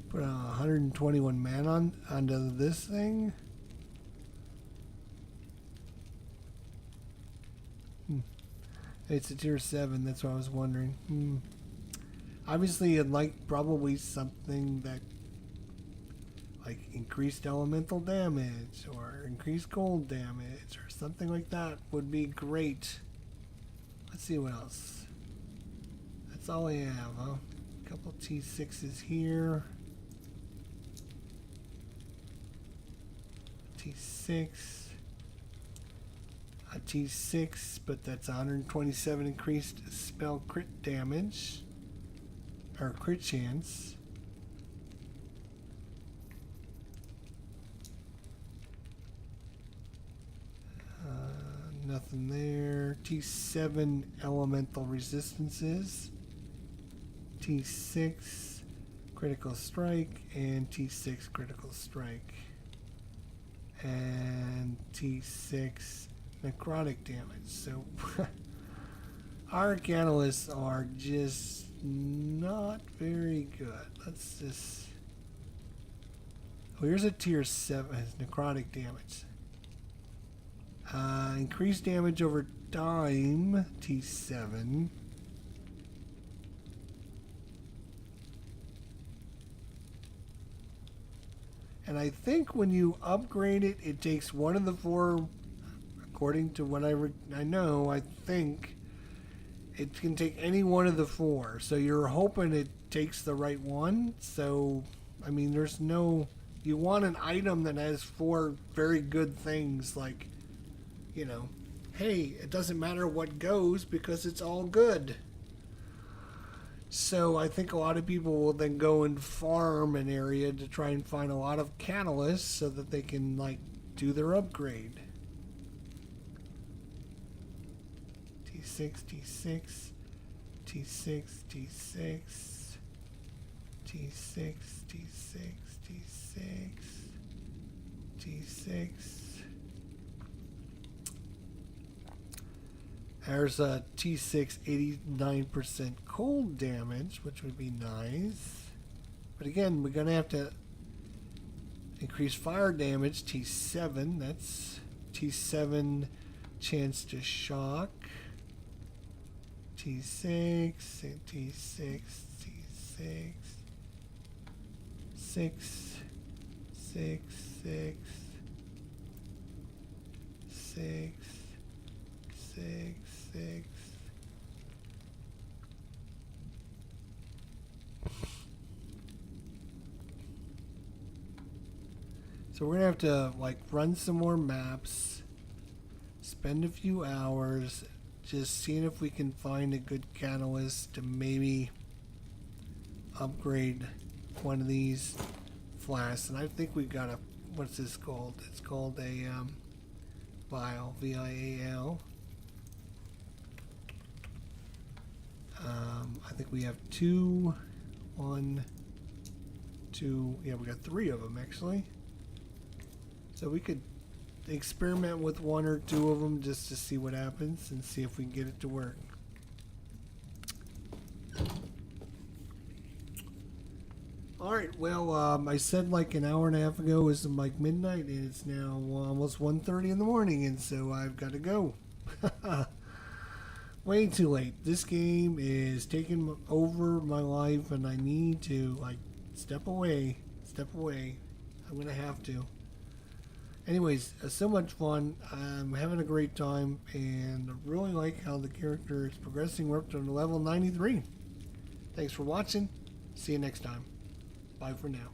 Put 121 mana onto this thing. It's a tier 7, that's what I was wondering. Obviously, I'd like probably something that like increased elemental damage or increased cold damage or something like that would be great. Let's see what else. That's all I have, huh? A couple T6s here. T6. A T6, but that's 127 increased spell crit damage. Or crit chance. Nothing there. T7 elemental resistances. T6 critical strike and T6 critical strike. And T6 necrotic damage. So our catalysts are just not very good. Let's just... Oh, here's a tier 7. Has necrotic damage. Increased damage over time, T7. And I think when you upgrade it, it takes one of the 4, according to what I know, I think it can take any one of the 4. So you're hoping it takes the right one. So, I mean, there's no... You want an item that has 4 very good things, like... You know, hey, it doesn't matter what goes because it's all good. So I think a lot of people will then go and farm an area to try and find a lot of catalysts so that they can, like, do their upgrade. T6, T6, T6, T6, T6, T6, T6, T6. There's a T6 89% cold damage, which would be nice. But again, we're going to have to increase fire damage. T7, that's T7 chance to shock. T6, and T6, T6, 6, 6, 6, 6, 6, 6. So we're gonna have to like run some more maps, spend a few hours just seeing if we can find a good catalyst to maybe upgrade one of these flasks. And I think we've got a, what's this called? It's called a vial, V-I-A-L. I think we have 2, 1, 2, yeah, we got 3 of them actually. So we could experiment with 1 or 2 of them just to see what happens and see if we can get it to work. Alright, well, I said like an hour and a half ago it was like midnight, and it's now almost 1:30 in the morning, and so I've got to go. Way too late. This game is taking over my life, and I need to like step away. I'm gonna have to. Anyways, so much fun. I'm having a great time, and I really like how the character is progressing. We're up to level 93. Thanks for watching. See you next time. Bye for now.